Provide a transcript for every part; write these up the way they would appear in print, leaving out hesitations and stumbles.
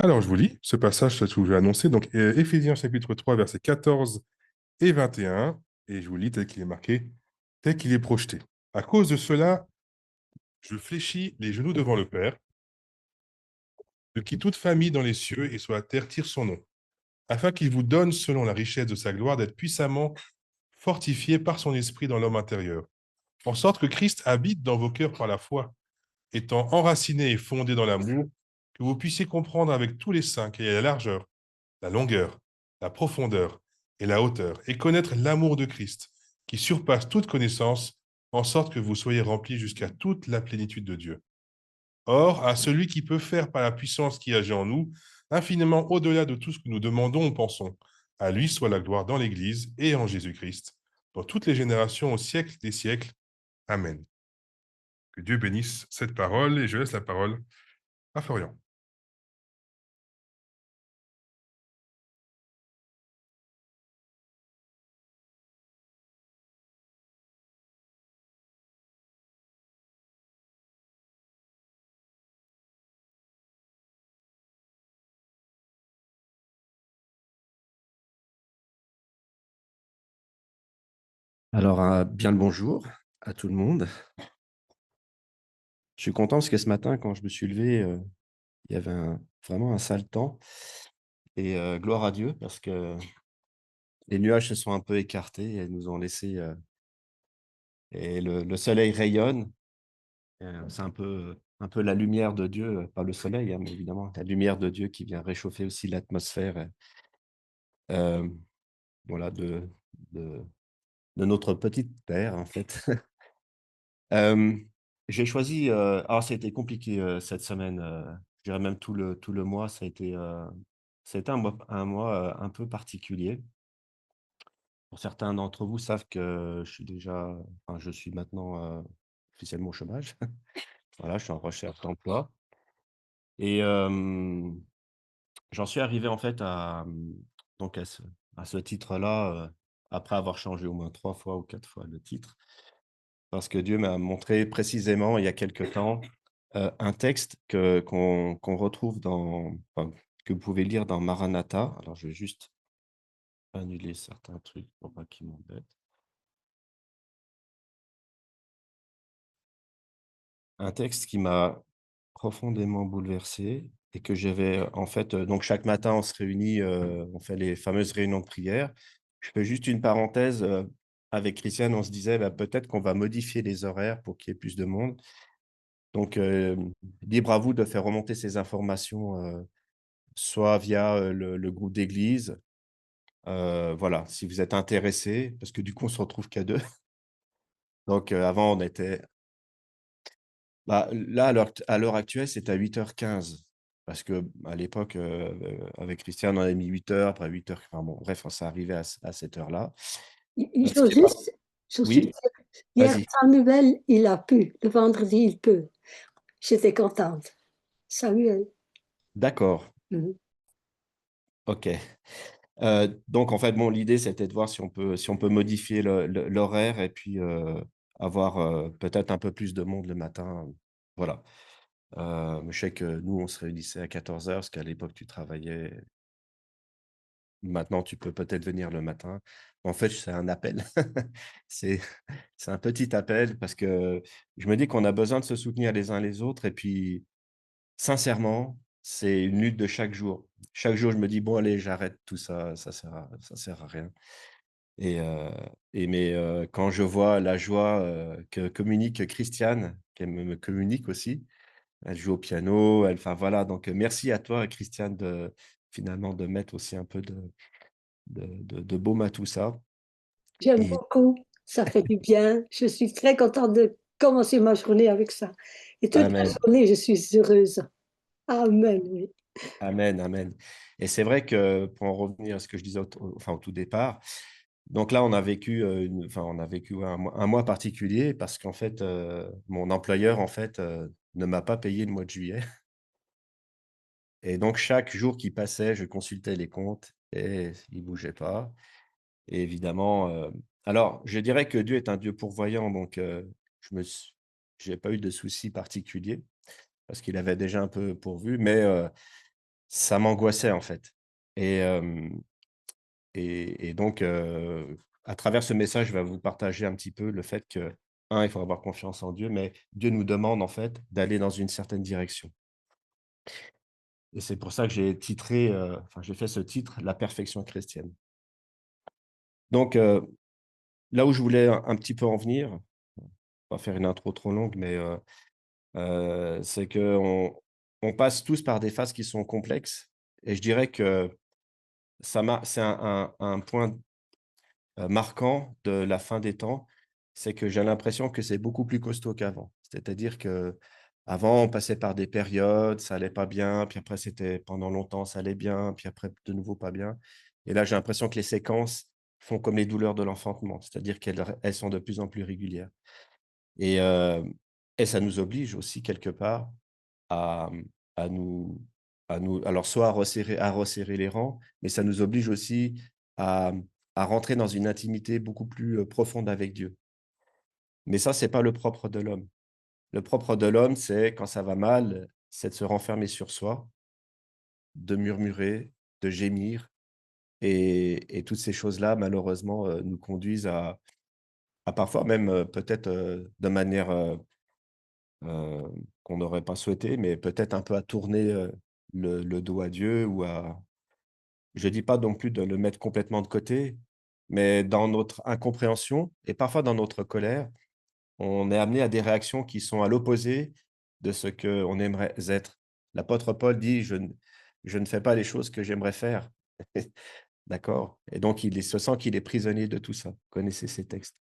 Alors, je vous lis ce passage que je vais annoncer. Donc, Éphésiens chapitre 3, versets 14 et 21. Et je vous lis tel qu'il est marqué, tel qu'il est projeté. À cause de cela, je fléchis les genoux devant le Père, de qui toute famille dans les cieux et sur la terre tire son nom, afin qu'il vous donne, selon la richesse de sa gloire, d'être puissamment fortifié par son esprit dans l'homme intérieur, en sorte que Christ habite dans vos cœurs par la foi, étant enraciné et fondé dans l'amour, que vous puissiez comprendre avec tous les saints quelle est la largeur, la longueur, la profondeur et la hauteur, et connaître l'amour de Christ, qui surpasse toute connaissance, en sorte que vous soyez remplis jusqu'à toute la plénitude de Dieu. Or, à celui qui peut faire par la puissance qui agit en nous, infiniment au-delà de tout ce que nous demandons ou pensons, à lui soit la gloire dans l'Église et en Jésus-Christ, dans toutes les générations, au siècle des siècles. Amen. Que Dieu bénisse cette parole, et je laisse la parole à Florian. Alors, bien le bonjour à tout le monde. Je suis content parce que ce matin, quand je me suis levé, il y avait vraiment un sale temps et gloire à Dieu parce que les nuages se sont un peu écartés et nous ont laissé, et le soleil rayonne. C'est un peu la lumière de Dieu, pas le soleil, hein, mais évidemment la lumière de Dieu qui vient réchauffer aussi l'atmosphère, hem, voilà, de de notre petite terre, en fait. Hem, j'ai choisi, alors ça a été compliqué, cette semaine, je dirais même tout le mois, ça a été un mois, un peu particulier. Pour certains d'entre vous savent que je suis maintenant, officiellement au chômage. Voilà, je suis en recherche d'emploi et j'en suis arrivé en fait donc à ce titre-là, après avoir changé au moins 3 fois ou 4 fois le titre. Parce que Dieu m'a montré précisément il y a quelque temps, un texte qu'on retrouve que vous pouvez lire dans Maranatha. Alors je vais juste annuler certains trucs pour pas qu'ils m'embêtent. Un texte qui m'a profondément bouleversé et que j'avais, en fait, donc chaque matin on se réunit, on fait les fameuses réunions de prière. Je fais juste une parenthèse, avec Christiane, on se disait: «Bah, peut-être qu'on va modifier les horaires pour qu'il y ait plus de monde». Donc, libre à vous de faire remonter ces informations, soit via, le groupe d'église, voilà, si vous êtes intéressés, parce que du coup, on se retrouve qu'à 2. Donc, avant, on était bah, là, à l'heure actuelle, c'est à 8h15 parce qu'à l'époque, avec Christiane, on avait mis 8h, après 8h, enfin bon, bref, ça arrivait à cette heure-là. Il Ce faut qui est pas juste je suis Oui, sûre, hier, vas-y. Samuel, il a pu. Le vendredi, il peut. J'étais contente. Samuel. D'accord, Mmh. OK. Donc en fait, bon, l'idée, c'était de voir si on peut modifier l'horaire et puis, avoir, peut-être un peu plus de monde le matin, voilà. Je sais que nous, on se réunissait à 14h parce qu'à l'époque, tu travaillais. Maintenant, tu peux peut-être venir le matin. En fait, c'est un appel. C'est c'est un petit appel parce que je me dis qu'on a besoin de se soutenir les uns les autres et puis, sincèrement, c'est une lutte de chaque jour. Chaque jour, je me dis: «Bon allez, j'arrête tout ça, ça sert à rien». Mais quand je vois la joie, que communique Christiane, qu'elle me communique aussi, elle joue au piano, enfin voilà, donc merci à toi Christiane finalement de mettre aussi un peu de baume à tout ça. J'aime Et beaucoup. Ça fait du bien. Je suis très contente de commencer ma journée avec ça et toute la amen, journée, je suis heureuse. Amen, oui. amen, amen. Et c'est vrai que pour en revenir à ce que je disais au tout départ, donc là on a vécu ouais, un mois particulier parce qu'en fait, mon employeur en fait, ne m'a pas payé le mois de juillet. Et donc chaque jour qui passait, je consultais les comptes et ils bougeaient pas. Et évidemment, alors je dirais que Dieu est un Dieu pourvoyant, donc je me s j'ai pas eu de soucis particuliers parce qu'il avait déjà un peu pourvu. Mais ça m'angoissait, en fait. Et, et donc, à travers ce message, je vais vous partager un petit peu le fait que, il faut avoir confiance en Dieu, mais Dieu nous demande, en fait, d'aller dans une certaine direction. Et c'est pour ça que j'ai titré, j'ai fait ce titre: «La perfection chrétienne». Donc, là où je voulais un petit peu en venir, pas faire une intro trop longue, mais, c'est qu'on passe tous par des phases qui sont complexes et je dirais que c'est un point, marquant de la fin des temps, c'est que j'ai l'impression que c'est beaucoup plus costaud qu'avant. C'est-à-dire qu'avant, on passait par des périodes, ça allait pas bien, puis après c'était pendant longtemps, ça allait bien, puis après de nouveau pas bien. Et là, j'ai l'impression que les séquences font comme les douleurs de l'enfantement, c'est-à-dire qu'elles sont de plus en plus régulières. Et et ça nous oblige aussi quelque part à, à nous alors soit à resserrer les rangs, mais ça nous oblige aussi à rentrer dans une intimité beaucoup plus, profonde avec Dieu. Mais ça, c'est pas le propre de l'homme. Le propre de l'homme, c'est quand ça va mal, c'est de se renfermer sur soi, de murmurer, de gémir et toutes ces choses-là, malheureusement, nous conduisent à parfois même, peut-être, de manière, qu'on n'aurait pas souhaité, mais peut-être un peu à tourner, le dos à Dieu ou à je dis pas non plus de le mettre complètement de côté, mais dans notre incompréhension et parfois dans notre colère, on est amené à des réactions qui sont à l'opposé de ce qu'on aimerait être. L'apôtre Paul dit: «Je ne fais pas les choses que j'aimerais faire». D'accord? Et donc il se sent qu'il est prisonnier de tout ça. Vous connaissez ces textes.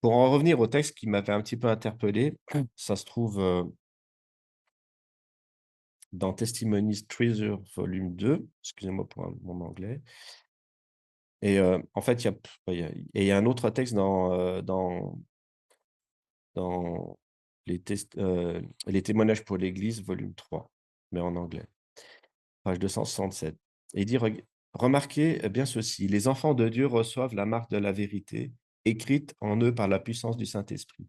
Pour en revenir au texte qui m'avait un petit peu interpellé, ça se trouve, dans Testimonies Treasure volume 2, excusez-moi pour mon anglais. Et en fait, il y a un autre texte dans les témoignages pour l'Église, volume 3, mais en anglais, page 267. Et il dit: Remarquez bien ceci, les enfants de Dieu reçoivent la marque de la vérité, écrite en eux par la puissance du Saint-Esprit.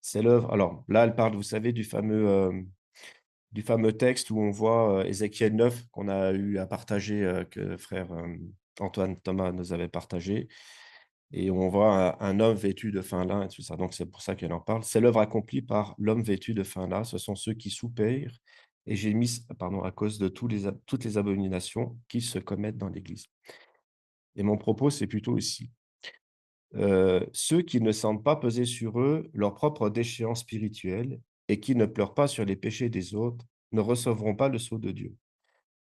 C'est l'œuvre». Alors là, elle parle, vous savez, du fameux texte où on voit, Ézéchiel 9 qu'on a eu à partager, que frère, Antoine Thomas nous avait partagé et on voit un homme vêtu de fin lin et tout ça, donc c'est pour ça qu'elle en parle. «C'est l'œuvre accomplie par l'homme vêtu de fin lin, ce sont ceux qui soupirent et gémissent, pardon, à cause de toutes les abominations qui se commettent dans l'Église». Et mon propos, c'est plutôt ici, ceux qui ne sentent pas peser sur eux leur propre déchéance spirituelle et qui ne pleurent pas sur les péchés des autres ne recevront pas le sceau de Dieu.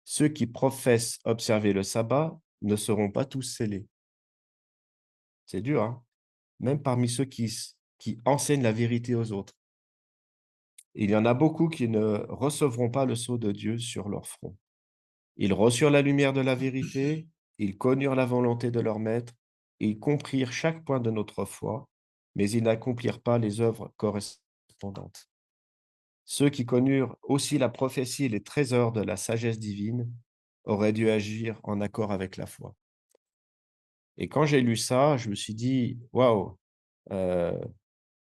Ceux qui professent observer le sabbat ne seront pas tous scellés. C'est dur, hein? Même parmi ceux qui enseignent la vérité aux autres. Il y en a beaucoup qui ne recevront pas le sceau de Dieu sur leur front. Ils reçurent la lumière de la vérité, ils connurent la volonté de leur maître, ils comprirent chaque point de notre foi, mais ils n'accomplirent pas les œuvres correspondantes. Ceux qui connurent aussi la prophétie et les trésors de la sagesse divine auraient dû agir en accord avec la foi. Et quand j'ai lu ça, je me suis dit: «Waouh!» heu,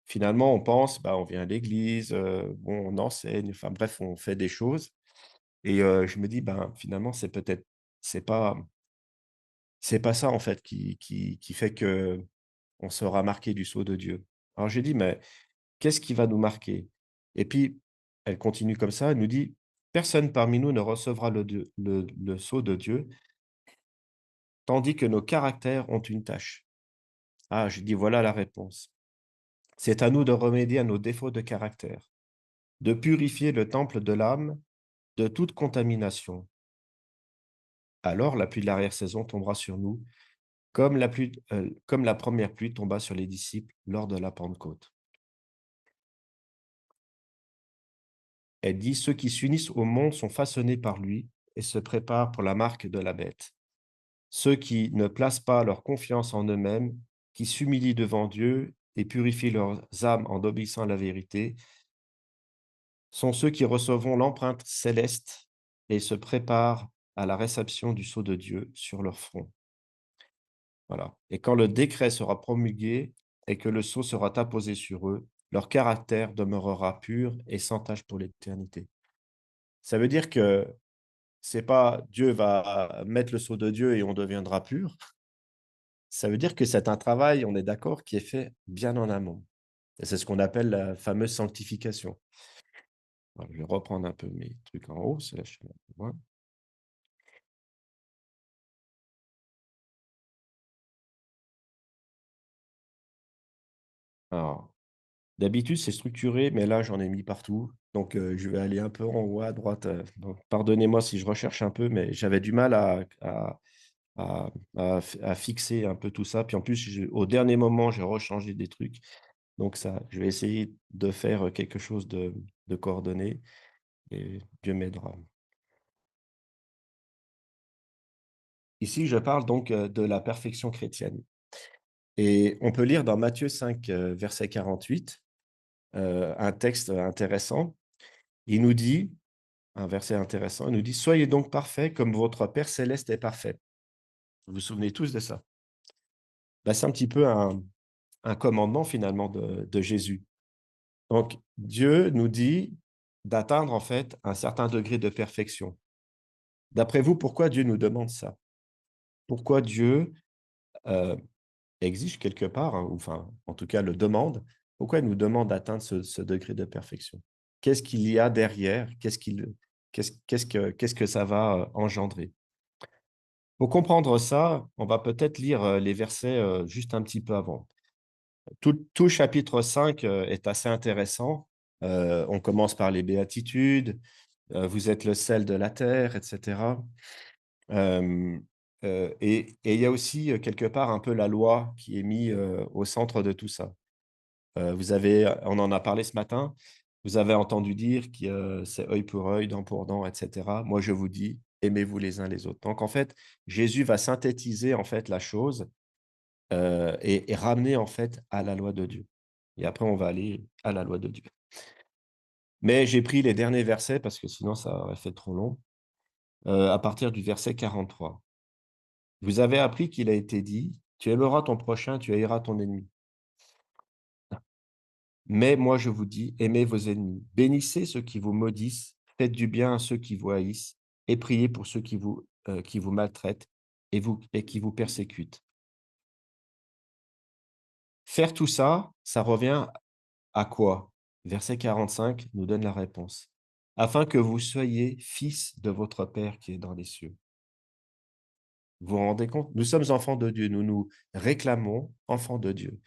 finalement, on pense, bah, on vient à l'église, bon, on enseigne, enfin bref, on fait des choses et je me dis: «Ben, finalement, c'est pas c'est pas ça, en fait, qui fait qu'on sera marqué du sceau de Dieu». Alors j'ai dit: «Mais qu'est-ce qui va nous marquer?» Et puis, elle continue comme ça, elle nous dit: «Personne parmi nous ne recevra le sceau de Dieu, tandis que nos caractères ont une tâche». Ah, je dis: «Voilà la réponse. C'est à nous de remédier à nos défauts de caractère, de purifier le temple de l'âme de toute contamination. Alors la pluie de l'arrière-saison tombera sur nous, comme la première pluie tomba sur les disciples lors de la Pentecôte». Elle dit: «Ceux qui s'unissent au monde sont façonnés par lui et se préparent pour la marque de la bête. Ceux qui ne placent pas leur confiance en eux-mêmes, qui s'humilient devant Dieu et purifient leurs âmes en obéissant à la vérité, sont ceux qui recevront l'empreinte céleste et se préparent à la réception du sceau de Dieu sur leur front». Voilà. Et quand le décret sera promulgué et que le sceau sera apposé sur eux, leur caractère demeurera pur et sans tache pour l'éternité. Ça veut dire que C'est pas Dieu va mettre le sceau de Dieu et on deviendra pur. Ça veut dire que c'est un travail, on est d'accord, qui est fait bien en amont. Et c'est ce qu'on appelle la fameuse sanctification. Alors, je vais reprendre un peu mes trucs en haut, c'est là je suis un peu loin. Alors, d'habitude, c'est structuré, mais là, j'en ai mis partout. Donc, je vais aller un peu en haut à droite. Donc, pardonnez-moi si je recherche un peu, mais j'avais du mal à fixer un peu tout ça. Puis en plus, au dernier moment, j'ai rechangé des trucs. Donc, ça, je vais essayer de faire quelque chose de coordonné et Dieu m'aidera. Ici, je parle donc de la perfection chrétienne. Et on peut lire dans Matthieu 5, verset 48, un texte intéressant. Il nous dit, un verset intéressant, il nous dit: «Soyez donc parfaits comme votre Père céleste est parfait». Vous vous souvenez tous de ça? Bah, c'est un petit peu un commandement finalement de Jésus. Donc Dieu nous dit d'atteindre en fait un certain degré de perfection. D'après vous, pourquoi Dieu nous demande ça? Pourquoi Dieu, heu, exige quelque part, hein, ou enfin, en tout cas le demande, pourquoi il nous demande d'atteindre ce degré de perfection? Qu'est-ce qu'il y a derrière? Qu'est-ce que ça va, engendrer? Pour comprendre ça, on va peut-être lire, les versets, juste un petit peu avant. Tout le chapitre 5 est assez intéressant. On commence par les béatitudes, «Vous êtes le sel de la terre» et cetera. Hem, et il y a aussi, quelque part un peu la loi qui est mis, au centre de tout ça. On en a parlé ce matin, vous avez entendu dire que, c'est œil pour œil, dent pour dent et cetera. Moi, je vous dis: «Aimez-vous les uns les autres». Donc en fait, Jésus va synthétiser en fait la chose, et ramener en fait à la loi de Dieu. Et après on va aller à la loi de Dieu. Mais j'ai pris les derniers versets parce que sinon ça aurait fait trop long, à partir du verset 43. Vous avez appris qu'il a été dit: «Tu aimeras ton prochain, tu haïras ton ennemi». Mais moi je vous dis: aimez vos ennemis, bénissez ceux qui vous maudissent, faites du bien à ceux qui vous haïssent et priez pour ceux qui vous maltraitent et qui vous persécutent. Faire tout ça, ça revient à quoi? Verset 45 nous donne la réponse: «Afin que vous soyez fils de votre Père qui est dans les cieux». Vous vous rendez compte? Nous sommes enfants de Dieu, nous nous réclamons enfants de Dieu.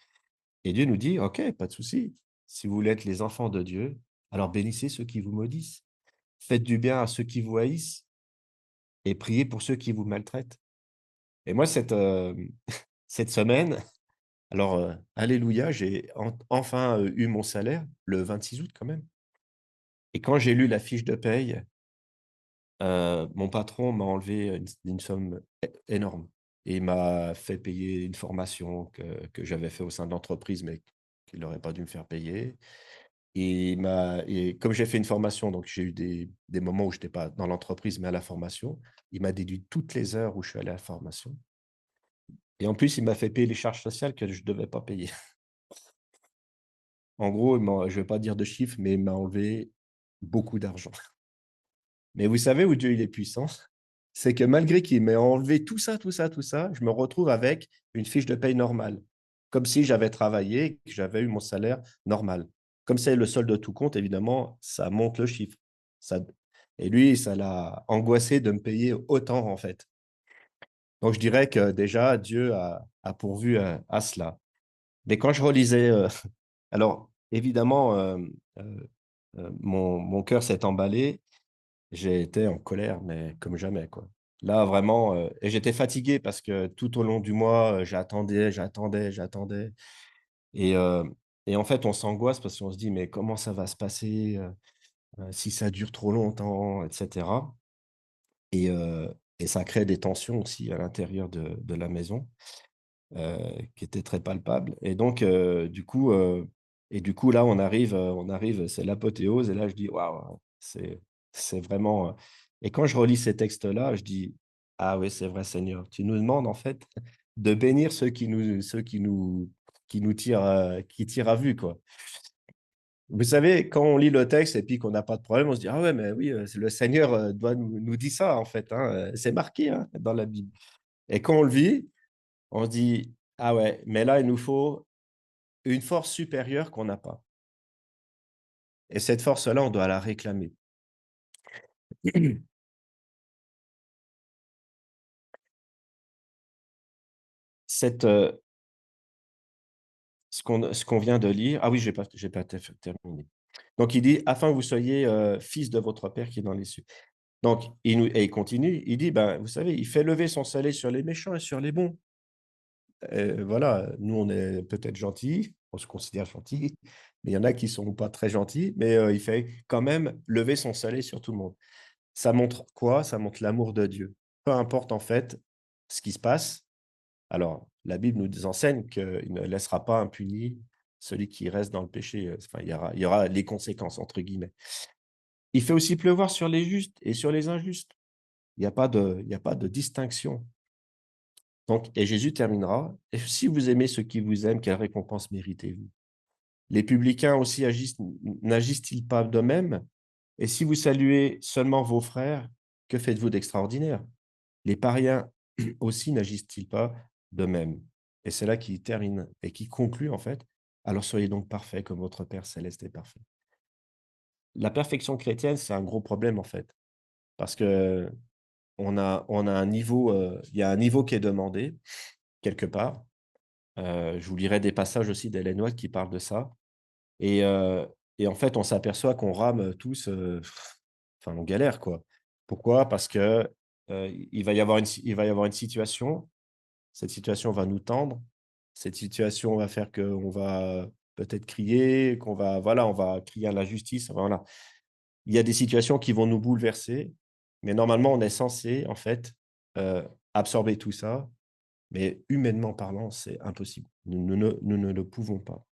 Et Dieu nous dit: «OK, pas de souci. Si vous voulez être les enfants de Dieu, alors bénissez ceux qui vous maudissent. Faites du bien à ceux qui vous haïssent et priez pour ceux qui vous maltraitent». Et moi, cette semaine, alors, alléluia, j'ai enfin, eu mon salaire le 26 août quand même. Et quand j'ai lu la fiche de paye, mon patron m'a enlevé une somme énorme et il m'a fait payer une formation que j'avais fait au sein de l'entreprise, mais qu'il n'aurait pas dû me faire payer. Et comme j'ai fait une formation, donc j'ai eu des moments où je n'étais pas dans l'entreprise, mais à la formation. Il m'a déduit toutes les heures où je suis allé à la formation et en plus, il m'a fait payer les charges sociales que je ne devais pas payer. En gros, je ne vais pas dire de chiffres, mais il m'a enlevé beaucoup d'argent. Mais vous savez où Dieu il est puissant? C'est que malgré qu'il m'ait enlevé tout ça, tout ça, tout ça, je me retrouve avec une fiche de paye normale. Comme si j'avais travaillé et que j'avais eu mon salaire normal. Comme c'est le solde de tout compte, évidemment, ça monte le chiffre. Ça Et lui, ça l'a angoissé de me payer autant, en fait. Donc je dirais que déjà Dieu a pourvu à cela. Mais quand je relisais, alors évidemment, mon cœur s'est emballé. J'ai été en colère, mais comme jamais, quoi. Là, vraiment, et j'étais fatigué parce que tout au long du mois, j'attendais, j'attendais, j'attendais et heu et en fait, on s'angoisse parce qu'on se dit: «Mais comment ça va se passer, si ça dure trop longtemps?» et cetera et ça crée des tensions aussi à l'intérieur de la maison, qui étaient très palpables et du coup, là, on arrive, c'est l'apothéose et là, je dis: «Waouh, c'est vraiment, et quand je relis ces textes-là, je dis: «Ah oui, c'est vrai Seigneur, tu nous demandes en fait de bénir ceux qui nous tirent à vue, quoi». Vous savez, quand on lit le texte et puis qu'on n'a pas de problème, on se dit, ah ouais, mais oui, le Seigneur doit nous dire ça, en fait. Hein, c'est marqué hein, dans la Bible. Et quand on le vit, on se dit, ah ouais, mais là, il nous faut une force supérieure qu'on n'a pas. Et cette force-là, on doit la réclamer. Cette, ce qu'on vient de lire, ah oui, je n'ai pas terminé. Donc, il dit, afin que vous soyez fils de votre Père qui est dans les cieux. Donc, et il continue, il dit, ben, vous savez, il fait lever son soleil sur les méchants et sur les bons. Voilà, nous, on est peut-être gentils, on se considère gentils, mais il y en a qui ne sont pas très gentils, mais il fait quand même lever son soleil sur tout le monde. Ça montre quoi? Ça montre l'amour de Dieu. Peu importe en fait ce qui se passe. Alors, la Bible nous enseigne qu'il ne laissera pas impuni celui qui reste dans le péché. Enfin, il y aura les conséquences, entre guillemets. Il fait aussi pleuvoir sur les justes et sur les injustes. Il n'y a pas de distinction. Donc, et Jésus terminera. Et si vous aimez ceux qui vous aiment, quelle récompense méritez-vous? Les publicains aussi n'agissent-ils pas de même? Et si vous saluez seulement vos frères, que faites-vous d'extraordinaire? Les païens aussi n'agissent-ils pas de même? Et c'est là qu'il termine et qui conclut en fait. Alors soyez donc parfaits comme votre Père céleste est parfait. La perfection chrétienne, c'est un gros problème en fait, parce que on a un niveau, il y a un niveau qui est demandé quelque part. Je vous lirai des passages aussi d'Ellen White qui parlent de ça. Et, heu et en fait, on s'aperçoit qu'on rame tous, enfin, on galère, quoi. Pourquoi? Parce que, il va y avoir une situation, cette situation va nous tendre, cette situation va faire qu'on va peut-être crier, qu'on va voilà, on va crier à la justice, voilà. Il y a des situations qui vont nous bouleverser, mais normalement, on est censé, en fait, absorber tout ça, mais humainement parlant, c'est impossible. Nous ne le pouvons pas.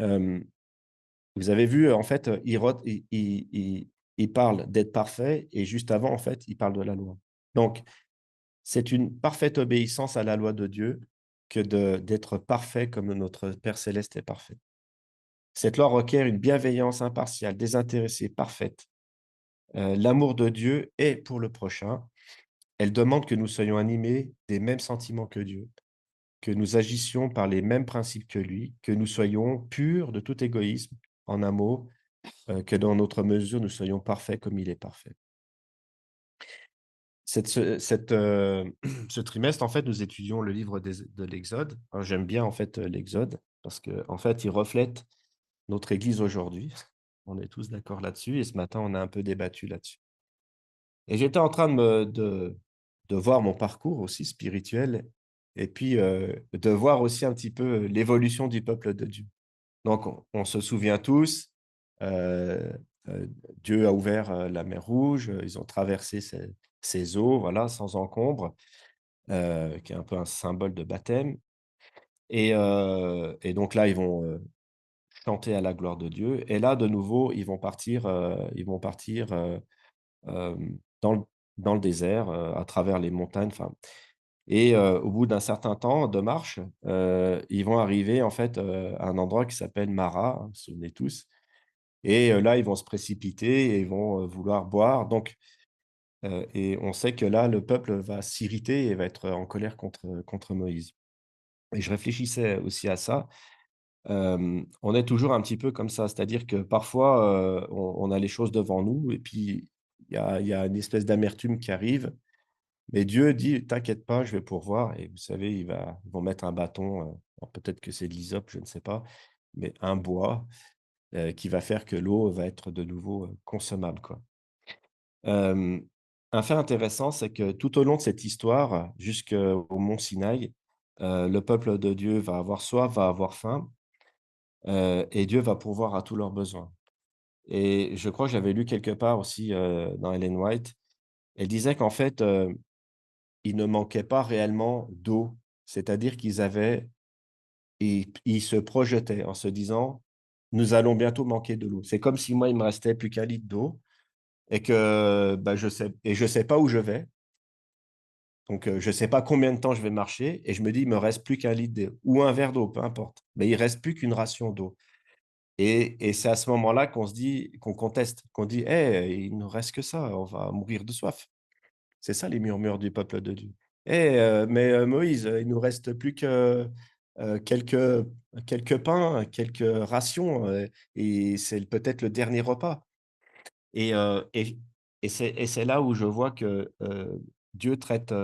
Hem Vous avez vu, en fait, il parle d'être parfait et juste avant, en fait, il parle de la loi. Donc, c'est une parfaite obéissance à la loi de Dieu que d'être parfait comme notre Père céleste est parfait. Cette loi requiert une bienveillance impartiale, désintéressée, parfaite. L'amour de Dieu est pour le prochain. Elle demande que nous soyons animés des mêmes sentiments que Dieu, que nous agissions par les mêmes principes que lui, que nous soyons purs de tout égoïsme, en un mot, que dans notre mesure, nous soyons parfaits comme il est parfait. Ce trimestre, en fait, nous étudions le livre de l'Exode. Alors, j'aime bien, en fait, l'Exode parce qu'en en fait, il reflète notre Église aujourd'hui. On est tous d'accord là-dessus et ce matin, on a un peu débattu là-dessus. Et j'étais en train de voir mon parcours aussi spirituel et puis de voir aussi un petit peu l'évolution du peuple de Dieu. Donc, on se souvient tous, heu Dieu a ouvert, la mer Rouge, ils ont traversé ces eaux, voilà, sans encombre, qui est un peu un symbole de baptême et donc là, ils vont, chanter à la gloire de Dieu et là, de nouveau, ils vont partir, dans le désert, à travers les montagnes, enfin et au bout d'un certain temps de marche, ils vont arriver, en fait, à un endroit qui s'appelle Mara, hein, vous vous souvenez tous. Et là, ils vont se précipiter et ils vont, vouloir boire donc et on sait que là, le peuple va s'irriter et va être en colère contre Moïse et je réfléchissais aussi à ça. On est toujours un petit peu comme ça, c'est-à-dire que parfois, on a les choses devant nous et puis il y a une espèce d'amertume qui arrive, mais Dieu dit: «T'inquiète pas, je vais pourvoir» et vous savez, ils vont mettre un bâton, alors peut-être que c'est de l'hysope, je ne sais pas, mais un bois, qui va faire que l'eau va être de nouveau, consommable, quoi. Hem, un fait intéressant, c'est que tout au long de cette histoire, jusqu'au mont Sinaï, le peuple de Dieu va avoir soif, va avoir faim, et Dieu va pourvoir à tous leurs besoins. Et je crois que j'avais lu quelque part aussi, dans Ellen White, elle disait qu'en fait, il ne manquait pas réellement d'eau. C'est-à-dire qu'ils avaient ils se projetaient en se disant: «Nous allons bientôt manquer de l'eau». C'est comme si moi, il me restait plus qu'1 litre d'eau et que, bah, je sais pas où je vais. Donc, je sais pas combien de temps je vais marcher et je me dis: «Il me reste plus qu'1 litre d'eau ou un verre d'eau, peu importe, mais il reste plus qu'une ration d'eau». Et c'est à ce moment-là qu'on se dit, qu'on conteste, qu'on dit: «Eh, il ne nous reste que ça, on va mourir de soif». C'est ça les murmures du peuple de Dieu. «Eh, Moïse, il nous reste plus que, quelques pains, quelques rations, et c'est peut-être le dernier repas». Et c'est là où je vois que, Dieu traite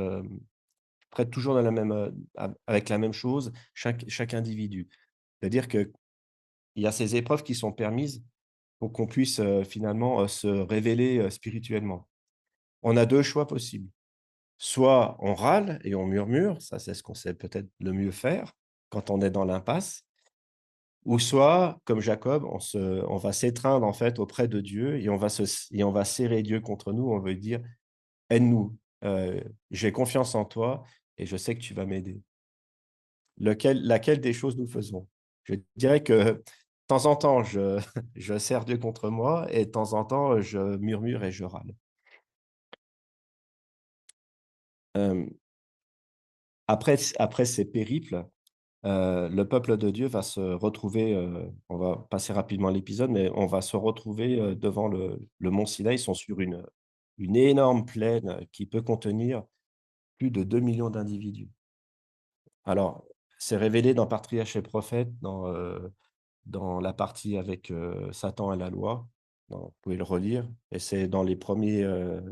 toujours de la même, avec la même chose chaque individu. C'est-à-dire qu'il y a ces épreuves qui sont permises pour qu'on puisse, finalement, se révéler, spirituellement. On a 2 choix possibles. Soit on râle et on murmure, ça c'est ce qu'on sait peut-être le mieux faire quand on est dans l'impasse, ou soit, comme Jacob, on va s'étreindre en fait auprès de Dieu et on va serrer Dieu contre nous, on veut dire: «Aide-nous, j'ai confiance en toi et je sais que tu vas m'aider». Laquelle des choses nous faisons? Je dirais que de temps en temps, je serre Dieu contre moi et de temps en temps, je murmure et je râle. Hem, après ces périples, le peuple de Dieu va se retrouver, on va passer rapidement l'épisode, mais on va se retrouver, devant le mont Sinaï. Ils sont sur une énorme plaine qui peut contenir plus de 2 millions d'individus. Alors, c'est révélé dans Patriarches et Prophètes, dans la partie avec, Satan et la loi. Vous pouvez le relire et c'est dans les premières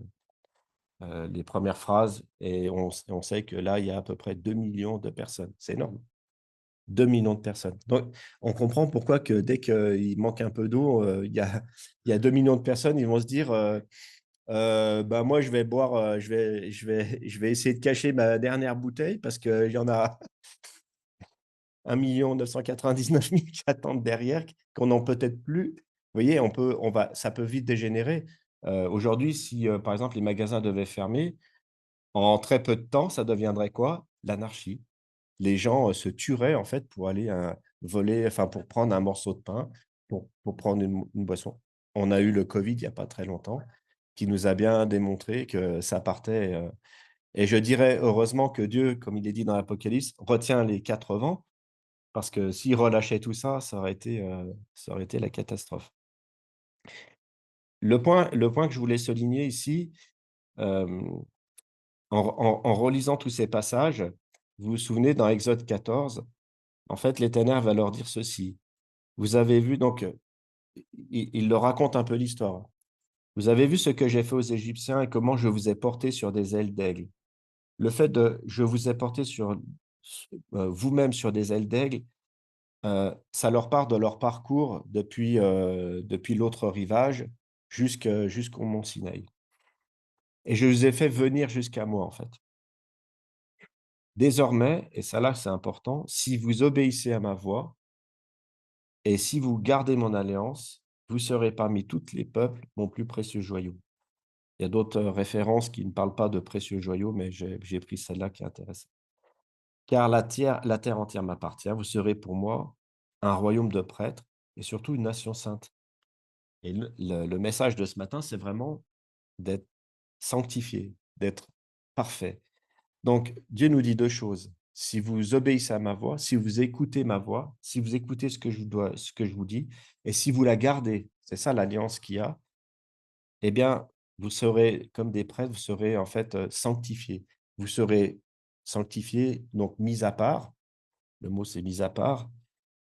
phrases et on sait que là, il y a à peu près 2 millions de personnes. C'est énorme, 2 millions de personnes. Donc on comprend pourquoi que dès qu'il manque un peu d'eau, il y a 2 millions de personnes, ils vont se dire, «Bah, moi, je vais boire, je vais essayer de cacher ma dernière bouteille parce qu'il y en a 1 999 000 qui attendent derrière, qu'on n'en peut-être plus». Vous voyez, ça peut vite dégénérer. Aujourd'hui, si, par exemple, les magasins devaient fermer, en très peu de temps, ça deviendrait quoi? L'anarchie. Les gens, se tueraient, en fait, pour aller, voler, enfin, pour prendre un morceau de pain, pour prendre une boisson. On a eu le covid il y a pas très longtemps, qui nous a bien démontré que ça partait, et je dirais heureusement que Dieu, comme il est dit dans l'Apocalypse, retient les 4 vents, parce que s'il relâchait tout ça, ça aurait été la catastrophe. Le point que je voulais souligner ici, hem, en relisant tous ces passages, vous vous souvenez dans Exode 14, en fait, l'Éternel va leur dire ceci: «Vous avez vu», donc, il leur raconte un peu l'histoire. «Vous avez vu ce que j'ai fait aux Égyptiens et comment je vous ai portés sur des ailes d'aigle. Le fait de je vous ai portés vous-même sur des ailes d'aigle, ça leur part de leur parcours depuis l'autre rivage jusqu'au mont Sinaï, et je vous ai fait venir jusqu'à moi, en fait. Désormais», et ça là, c'est important, «si vous obéissez à ma voix et si vous gardez mon alliance, vous serez parmi tous les peuples mon plus précieux joyau». Il y a d'autres, références qui ne parlent pas de précieux joyaux, mais j'ai pris celle-là qui est intéressante. «Car la terre entière m'appartient, vous serez pour moi un royaume de prêtres et surtout une nation sainte». Et le message de ce matin, c'est vraiment d'être sanctifié, d'être parfait. Donc Dieu nous dit 2 choses: si vous obéissez à ma voix, si vous écoutez ma voix, si vous écoutez ce que je vous dis, et si vous la gardez, c'est ça l'alliance qu'il y a, eh bien, vous serez comme des prêtres, vous serez en fait, sanctifiés. Vous serez sanctifiés, donc mis à part, le mot c'est mis à part,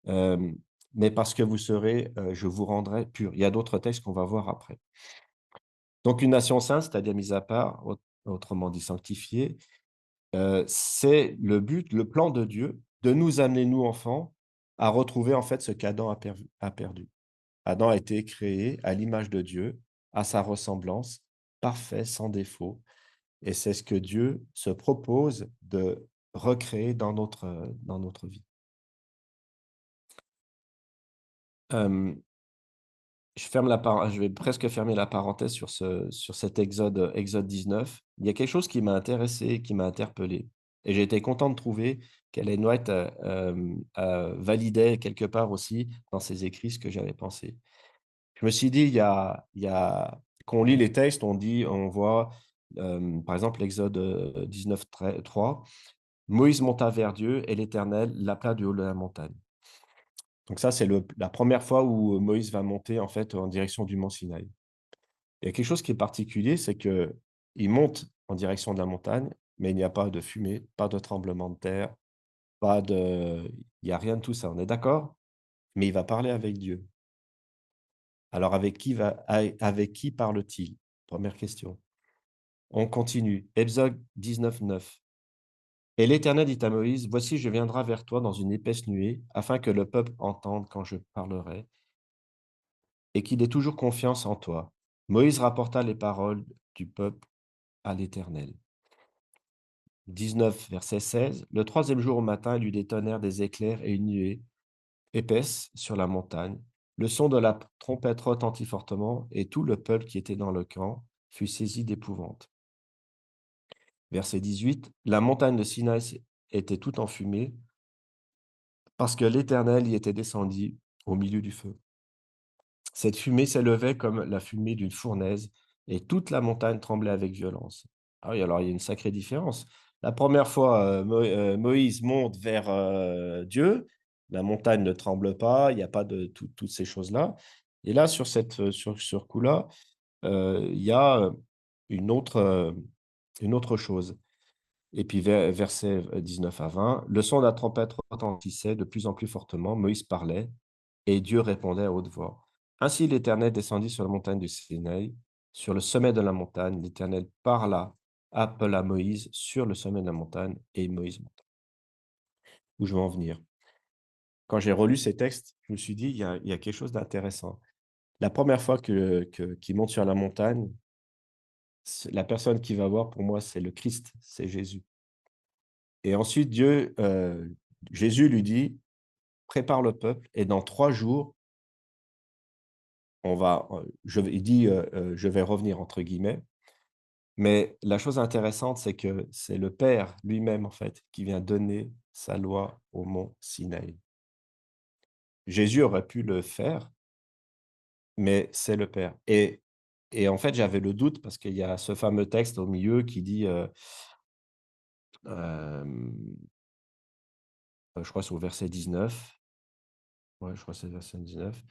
hem, mais parce que vous serez, je vous rendrai purs. Il y a d'autres textes qu'on va voir après. Donc une nation sainte, c'est-à-dire mise à part, autrement dit sanctifiée, c'est le but, le plan de Dieu de nous amener, nous enfants, à retrouver en fait ce qu'Adam a perdu. Adam a été créé à l'image de Dieu, à sa ressemblance, parfait, sans défaut, et c'est ce que Dieu se propose de recréer dans notre vie. Hem, je vais presque fermer la parenthèse sur cet Exode 19. Il y a quelque chose qui m'a intéressé, qui m'a interpellé, et j'ai été content de trouver qu'Ellen White, validait quelque part aussi dans ses écrits ce que j'avais pensé. Je me suis dit, il y a quand on lit les textes, on voit, par exemple, l'Exode, 19 3, Moïse monta vers Dieu et l'Éternel l'appela du haut de la montagne. Donc ça, c'est la première fois où Moïse va monter en fait en direction du mont Sinaï. Il y a quelque chose qui est particulier, c'est qu'il monte en direction de la montagne, mais il n'y a pas de fumée, pas de tremblement de terre, il n'y a rien de tout ça, on est d'accord? Mais il va parler avec Dieu. Alors avec qui parle-t-il? Première question. On continue. Exode 19, 9. Et l'Éternel dit à Moïse, voici, je viendrai vers toi dans une épaisse nuée, afin que le peuple entende quand je parlerai, et qu'il ait toujours confiance en toi. Moïse rapporta les paroles du peuple à l'Éternel. 19, verset 16. Le troisième jour au matin, il y eut des tonnerres, des éclairs et une nuée épaisse sur la montagne. Le son de la trompette retentit fortement, et tout le peuple qui était dans le camp fut saisi d'épouvante. Verset 18. La montagne de Sinaï était toute en fumée, parce que l'Éternel y était descendu au milieu du feu. Cette fumée s'élevait comme la fumée d'une fournaise, et toute la montagne tremblait avec violence. Ah oui, alors il y a une sacrée différence. La première fois, Moïse monte vers Dieu, la montagne ne tremble pas, il n'y a pas de toutes ces choses-là. Et là, sur ce coup-là, il y a une autre chose. Et puis, versets 19 à 20, le son de la trompette retentissait de plus en plus fortement, Moïse parlait, et Dieu répondait à haute voix. Ainsi l'Éternel descendit sur la montagne du Sinaï. Sur le sommet de la montagne, l'Éternel parla, appela Moïse sur le sommet de la montagne, et Moïse monta. Où je veux en venir? Quand j'ai relu ces textes, je me suis dit, il y a quelque chose d'intéressant. La première fois qu'il monte sur la montagne, la personne qui va voir, pour moi, c'est le Christ, c'est Jésus. Et ensuite, Jésus lui dit, prépare le peuple, et dans 3 jours, il dit, je vais revenir, entre guillemets. Mais la chose intéressante, c'est que c'est le Père lui-même, en fait, qui vient donner sa loi au mont Sinaï. Jésus aurait pu le faire, mais c'est le Père. Et en fait, j'avais le doute parce qu'il y a ce fameux texte au milieu qui dit, je crois que c'est au verset 19. Ouais, je crois que c'est le verset 19.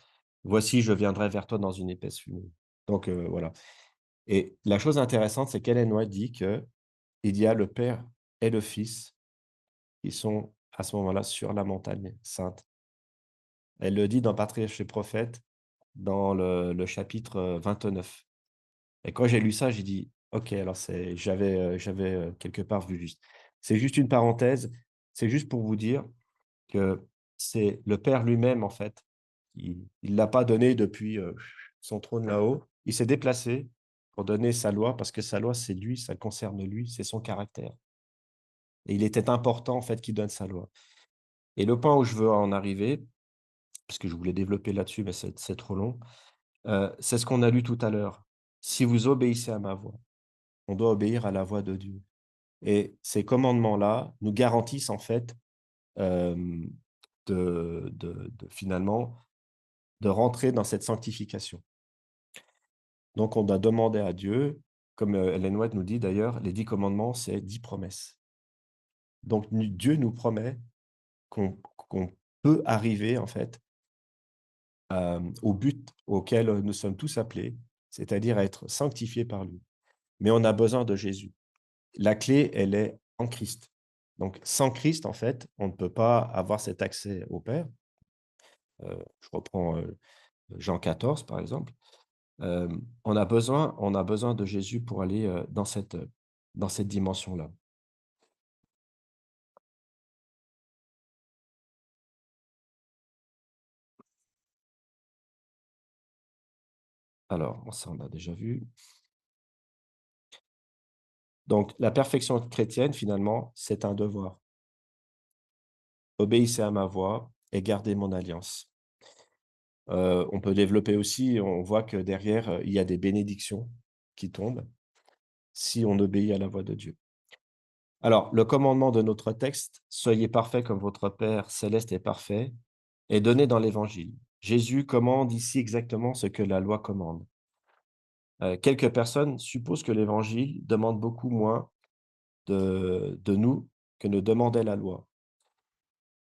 Voici, je viendrai vers toi dans une épaisse fumée. Donc, voilà. Et la chose intéressante, c'est qu'Ellen White dit qu'il y a le Père et le Fils qui sont à ce moment-là sur la montagne sainte. Elle le dit dans Patriarches et Prophètes, dans le chapitre 29. Et quand j'ai lu ça, j'ai dit, OK, alors j'avais quelque part vu juste. C'est juste une parenthèse, c'est juste pour vous dire que c'est le Père lui-même, en fait. Il ne l'a pas donné depuis son trône là-haut. Il s'est déplacé pour donner sa loi, parce que sa loi, c'est lui, ça concerne lui, c'est son caractère. Et il était important, en fait, qu'il donne sa loi. Et le point où je veux en arriver, parce que je voulais développer là-dessus, mais c'est trop long, c'est ce qu'on a lu tout à l'heure. Si vous obéissez à ma voix, on doit obéir à la voix de Dieu. Et ces commandements-là nous garantissent, en fait, finalement, de rentrer dans cette sanctification. Donc, on doit demander à Dieu, comme Ellen White nous dit d'ailleurs, les 10 commandements, c'est 10 promesses. Donc, Dieu nous promet qu'on peut arriver, en fait, au but auquel nous sommes tous appelés, c'est-à-dire à être sanctifiés par lui. Mais on a besoin de Jésus. La clé, elle est en Christ. Donc, sans Christ, en fait, on ne peut pas avoir cet accès au Père. Je reprends Jean 14, par exemple. On a besoin de Jésus pour aller dans cette dimension-là. Alors, ça, on a déjà vu. Donc, la perfection chrétienne, finalement, c'est un devoir. Obéissez à ma voix et gardez mon alliance. On peut développer aussi, on voit que derrière, il y a des bénédictions qui tombent si on obéit à la voix de Dieu. Alors, le commandement de notre texte, « Soyez parfaits comme votre Père céleste est parfait », est donné dans l'Évangile. Jésus commande ici exactement ce que la loi commande. Quelques personnes supposent que l'Évangile demande beaucoup moins de nous que ne demandait la loi.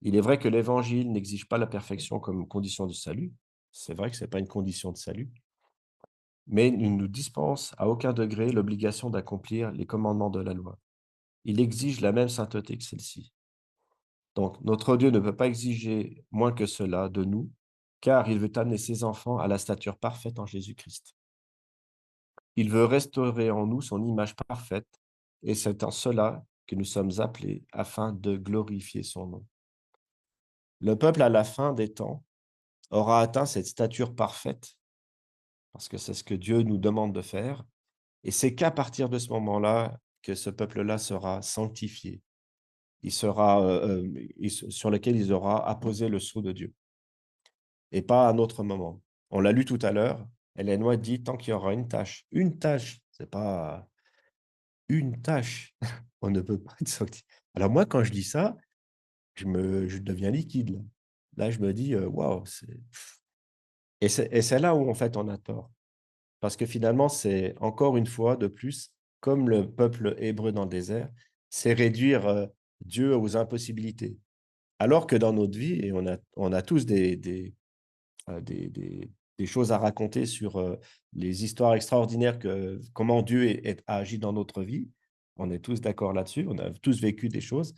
Il est vrai que l'Évangile n'exige pas la perfection comme condition du salut. C'est vrai que ce n'est pas une condition de salut, mais il ne nous dispense à aucun degré l'obligation d'accomplir les commandements de la loi. Il exige la même sainteté que celle-ci. Donc, notre Dieu ne peut pas exiger moins que cela de nous, car il veut amener ses enfants à la stature parfaite en Jésus-Christ. Il veut restaurer en nous son image parfaite, et c'est en cela que nous sommes appelés afin de glorifier son nom. Le peuple, à la fin des temps, aura atteint cette stature parfaite, parce que c'est ce que Dieu nous demande de faire, et c'est qu'à partir de ce moment-là que ce peuple-là sera sanctifié, sur lequel il aura apposé le sceau de Dieu, et pas à un autre moment. On l'a lu tout à l'heure, Ellen White dit tant qu'il y aura une tâche, c'est pas une tâche, on ne peut pas être sanctifié. Alors moi, quand je lis ça, je deviens liquide. Là, je me dis, waouh, et c'est là où en fait on a tort. Parce que finalement, c'est encore une fois de plus, comme le peuple hébreu dans le désert, c'est réduire Dieu aux impossibilités. Alors que dans notre vie, et on a tous euh, des, des- des choses à raconter sur les histoires extraordinaires, comment Dieu a agi dans notre vie, on est tous d'accord là-dessus, on a tous vécu des choses.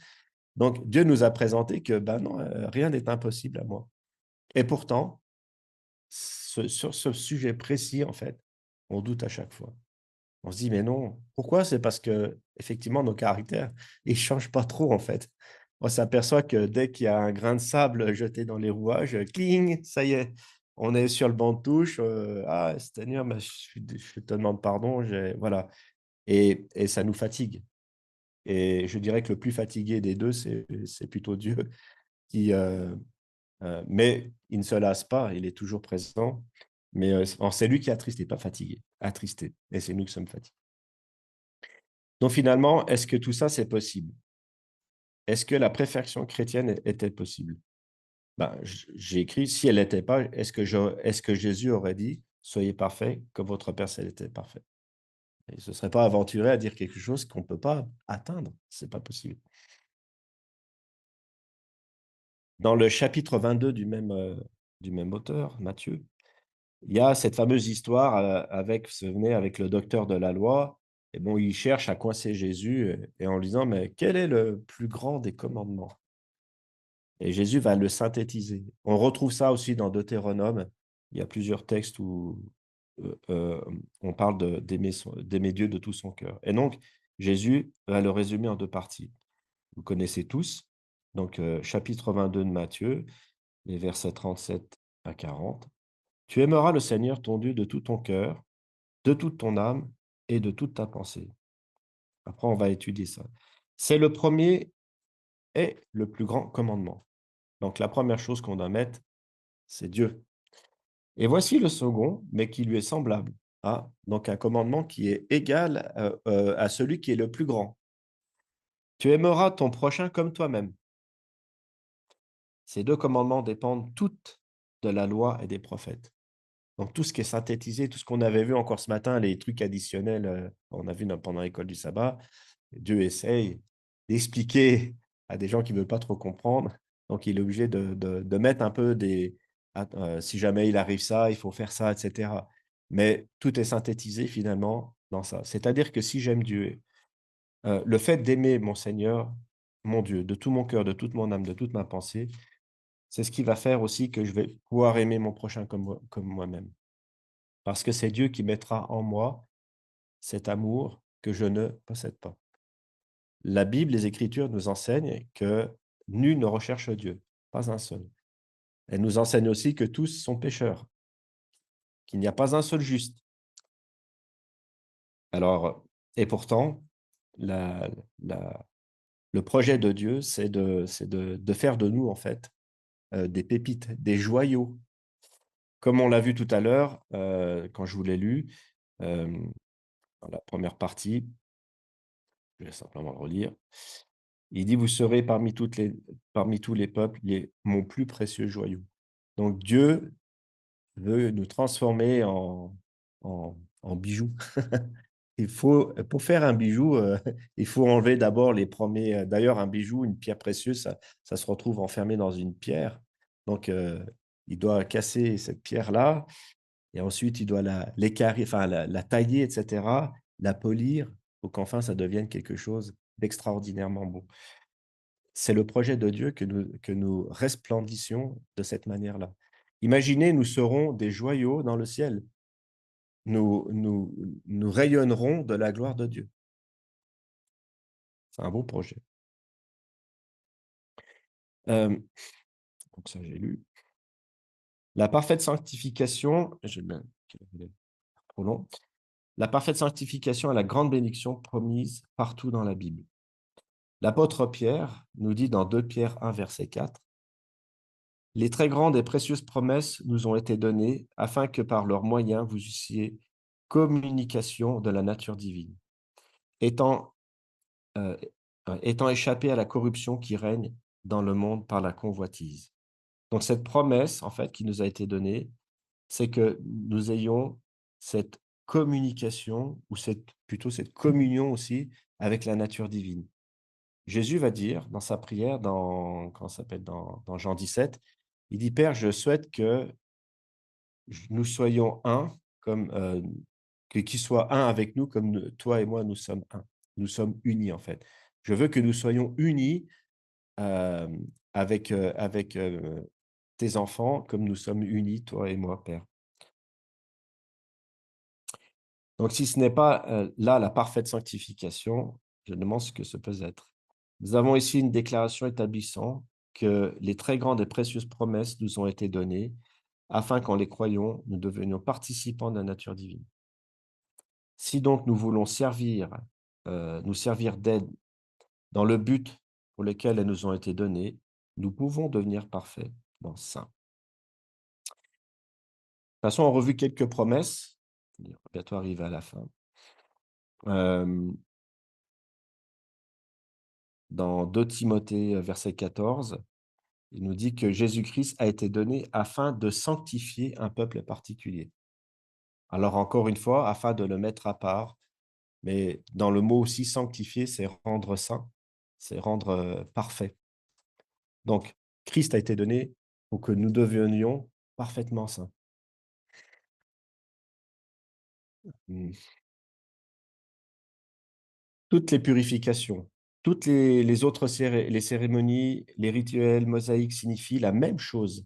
Donc Dieu nous a présenté que ben non, rien n'est impossible à moi. Et pourtant, sur ce sujet précis, en fait, on doute à chaque fois. On se dit, mais non. Pourquoi? C'est parce que, effectivement, nos caractères, ils ne changent pas trop, en fait. On s'aperçoit que dès qu'il y a un grain de sable jeté dans les rouages, cling, ça y est, on est sur le banc de touche. Ah, Seigneur, mais je te demande pardon. Voilà. Et ça nous fatigue. Et je dirais que le plus fatigué des deux, c'est plutôt Dieu qui, mais il ne se lasse pas, il est toujours présent. Mais c'est lui qui est attristé, pas fatigué, attristé. Et c'est nous qui sommes fatigués. Donc finalement, est-ce que tout ça, c'est possible? Est-ce que la perfection chrétienne est-elle possible? Ben, j'ai écrit, si elle n'était pas, est-ce que Jésus aurait dit, soyez parfaits comme votre Père céleste est parfait? Et ce ne serait pas aventuré à dire quelque chose qu'on ne peut pas atteindre. Ce n'est pas possible. Dans le chapitre 22 du même auteur, Matthieu, il y a cette fameuse histoire avec, vous vous souvenez, avec le docteur de la loi. Et bon, il cherche à coincer Jésus et en lui disant, mais quel est le plus grand des commandements? Et Jésus va le synthétiser. On retrouve ça aussi dans Deutéronome. Il y a plusieurs textes où on parle d'aimer Dieu de tout son cœur. Et donc, Jésus va le résumer en deux parties. Vous connaissez tous. Donc, chapitre 22 de Matthieu, les versets 37 à 40. Tu aimeras le Seigneur ton Dieu de tout ton cœur, de toute ton âme et de toute ta pensée. Après, on va étudier ça. C'est le premier et le plus grand commandement. Donc, la première chose qu'on doit mettre, c'est Dieu. Et voici le second, mais qui lui est semblable. Ah, donc, un commandement qui est égal à celui qui est le plus grand. Tu aimeras ton prochain comme toi-même. Ces deux commandements dépendent toutes de la loi et des prophètes. Donc, tout ce qui est synthétisé, tout ce qu'on avait vu encore ce matin, les trucs additionnels, on a vu pendant l'école du sabbat, Dieu essaye d'expliquer à des gens qui ne veulent pas trop comprendre. Donc, il est obligé de mettre un peu si jamais il arrive ça, il faut faire ça, etc. Mais tout est synthétisé finalement dans ça. C'est-à-dire que si j'aime Dieu, le fait d'aimer mon Seigneur, mon Dieu, de tout mon cœur, de toute mon âme, de toute ma pensée, c'est ce qui va faire aussi que je vais pouvoir aimer mon prochain comme moi-même. Parce que c'est Dieu qui mettra en moi cet amour que je ne possède pas. La Bible, les Écritures nous enseignent que nul ne recherche Dieu, pas un seul. Elle nous enseigne aussi que tous sont pécheurs, qu'il n'y a pas un seul juste. Alors, et pourtant, la- la- le projet de Dieu, c'est de faire de nous, en fait, des pépites, des joyaux. Comme on l'a vu tout à l'heure, quand je vous l'ai lu, euh, dans la première partie, je vais simplement le relire. Il dit: «Vous serez parmi tous les peuples mon plus précieux joyau». Donc Dieu veut nous transformer en bijoux. pour faire un bijou, il faut enlever d'abord les premiers. D'ailleurs, un bijou, une pierre précieuse, ça se retrouve enfermé dans une pierre. Donc, il doit casser cette pierre-là et ensuite, il doit enfin, la tailler, etc., la polir pour qu'enfin, ça devienne quelque chose d'extraordinairement beau. C'est le projet de Dieu que nous resplendissions de cette manière-là. Imaginez, nous serons des joyaux dans le ciel. Nous rayonnerons de la gloire de Dieu. C'est un beau projet. Donc ça, j'ai lu. La parfaite sanctification, trop long. La parfaite sanctification est la grande bénédiction promise partout dans la Bible. L'apôtre Pierre nous dit dans 2 Pierre 1, verset 4, « Les très grandes et précieuses promesses nous ont été données afin que par leurs moyens vous eussiez communication de la nature divine, étant échappé à la corruption qui règne dans le monde par la convoitise. » Donc cette promesse, en fait, qui nous a été donnée, c'est que nous ayons cette communication, ou plutôt cette communion aussi avec la nature divine. Jésus va dire dans sa prière, dans Jean 17, il dit, « Père, je souhaite que nous soyons un, qu'ils soient un avec nous, comme toi et moi, nous sommes un. » Nous sommes unis, en fait. Je veux que nous soyons unis avec tes enfants, comme nous sommes unis, toi et moi, Père. Donc, si ce n'est pas là la parfaite sanctification, je demande ce que ce peut être. Nous avons ici une déclaration établissant que les très grandes et précieuses promesses nous ont été données afin qu'en les croyant, nous devenions participants de la nature divine. Si donc nous voulons nous servir d'aide dans le but pour lequel elles nous ont été données, nous pouvons devenir parfaits dans saints. Passons en revue quelques promesses. On va bientôt arriver à la fin. Dans 2 Timothée, verset 14, il nous dit que Jésus-Christ a été donné afin de sanctifier un peuple particulier. Alors encore une fois, afin de le mettre à part, mais dans le mot aussi sanctifier, c'est rendre saint, c'est rendre parfait. Donc, Christ a été donné pour que nous devenions parfaitement saints. Toutes les purifications, toutes les autres les cérémonies, les rituels mosaïques signifient la même chose.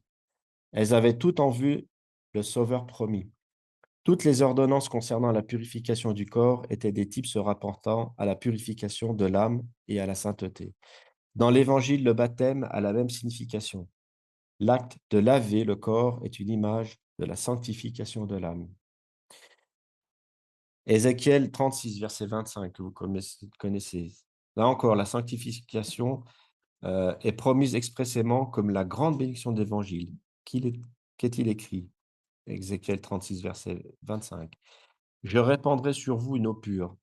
Elles avaient toutes en vue le Sauveur promis. Toutes les ordonnances concernant la purification du corps étaient des types se rapportant à la purification de l'âme et à la sainteté. Dans l'Évangile, le baptême a la même signification. L'acte de laver le corps est une image de la sanctification de l'âme. Ézéchiel 36, verset 25, que vous connaissez. Là encore, la sanctification est promise expressément comme la grande bénédiction de l'Évangile. Qu'est-il écrit? Ézéchiel 36, verset 25. « Je répandrai sur vous une eau pure,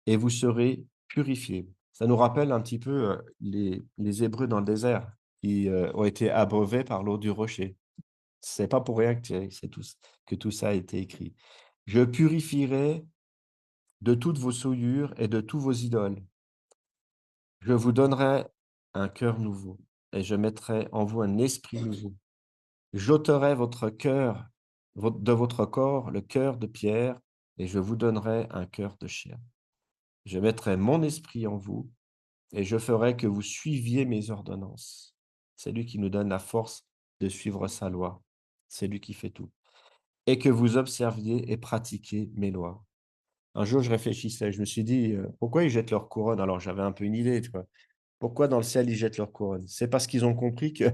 et vous serez purifiés. » Ça nous rappelle un petit peu les Hébreux dans le désert qui ont été abreuvés par l'eau du rocher. Ce n'est pas pour rien que tout ça a été écrit. « Je purifierai de toutes vos souillures et de tous vos idoles. Je vous donnerai un cœur nouveau, et je mettrai en vous un esprit nouveau. J'ôterai de votre corps le cœur de pierre, et je vous donnerai un cœur de chair. Je mettrai mon esprit en vous, et je ferai que vous suiviez mes ordonnances. » C'est lui qui nous donne la force de suivre sa loi. C'est lui qui fait tout. « Et que vous observiez et pratiquiez mes lois. » Un jour, je réfléchissais, je me suis dit, pourquoi ils jettent leur couronne? Alors, j'avais un peu une idée, tu vois. Pourquoi dans le ciel, ils jettent leur couronne? C'est parce qu'ils ont compris que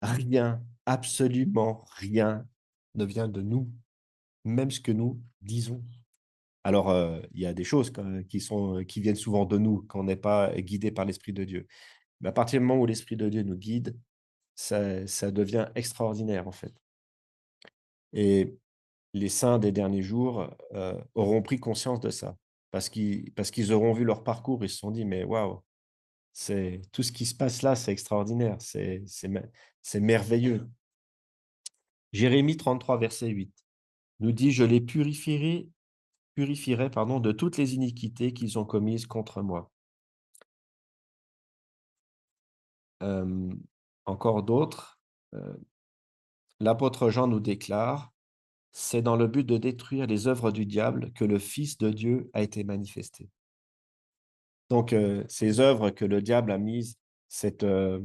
rien, absolument rien, ne vient de nous, même ce que nous disons. Alors, il y a des choses qui viennent souvent de nous, quand on n'est pas guidé par l'Esprit de Dieu. Mais à partir du moment où l'Esprit de Dieu nous guide, ça devient extraordinaire, en fait. Et les saints des derniers jours auront pris conscience de ça, parce qu'ils auront vu leur parcours, ils se sont dit, mais waouh, tout ce qui se passe là, c'est extraordinaire, c'est merveilleux. Jérémie 33, verset 8, nous dit, « Je les purifierai purifierai, pardon, de toutes les iniquités qu'ils ont commises contre moi. Encore d'autres, l'apôtre Jean nous déclare: c'est dans le but de détruire les œuvres du diable que le Fils de Dieu a été manifesté. Donc, ces œuvres que le diable a mises, ce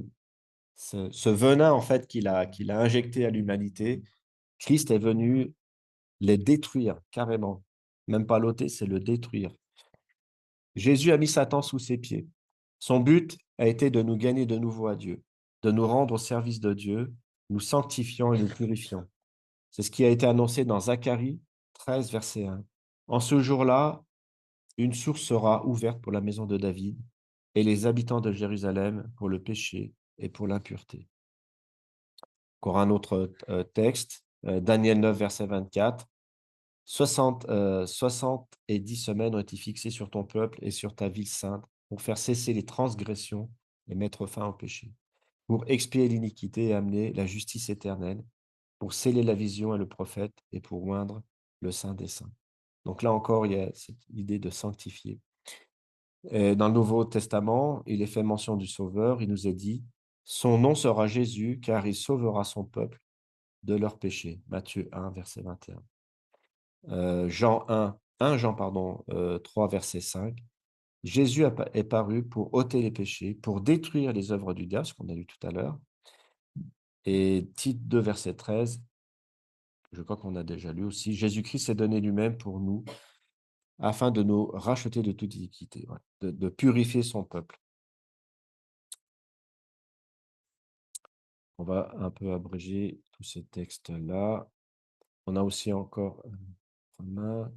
venin en fait qu'il a injecté à l'humanité, Christ est venu les détruire carrément. Même pas l'ôter, c'est le détruire. Jésus a mis Satan sous ses pieds. Son but a été de nous gagner de nouveau à Dieu, de nous rendre au service de Dieu, nous sanctifiant et nous purifiant. C'est ce qui a été annoncé dans Zacharie 13, verset 1. En ce jour-là, une source sera ouverte pour la maison de David et les habitants de Jérusalem pour le péché et pour l'impureté. Encore un autre texte, Daniel 9, verset 24. 70 semaines ont été fixées sur ton peuple et sur ta ville sainte pour faire cesser les transgressions et mettre fin au péché, pour expier l'iniquité et amener la justice éternelle, pour sceller la vision et le prophète et pour oindre le Saint des Saints. Donc là encore, il y a cette idée de sanctifier. Et dans le Nouveau Testament, il est fait mention du Sauveur. Il nous est dit: son nom sera Jésus, car il sauvera son peuple de leurs péchés. Matthieu 1, verset 21. Jean 3, verset 5. Jésus est paru pour ôter les péchés, pour détruire les œuvres du diable, ce qu'on a lu tout à l'heure. Et Tite 2, verset 13, je crois qu'on a déjà lu aussi: Jésus-Christ s'est donné lui-même pour nous, afin de nous racheter de toute iniquité, de purifier son peuple. On va un peu abréger tous ces textes-là. On a aussi encore Romains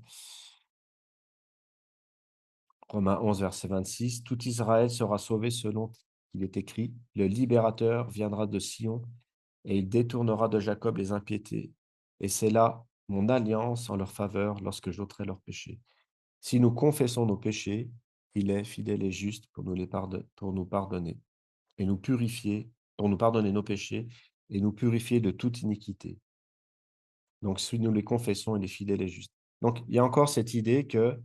11, verset 26. Tout Israël sera sauvé selon qu'il est écrit: le libérateur viendra de Sion et il détournera de Jacob les impiétés. Et c'est là mon alliance en leur faveur lorsque j'ôterai leurs péchés. Si nous confessons nos péchés, il est fidèle et juste pour nous pardonner et nous purifier, pour nous pardonner nos péchés et nous purifier de toute iniquité. Donc, si nous les confessons, il est fidèle et juste. Donc, il y a encore cette idée que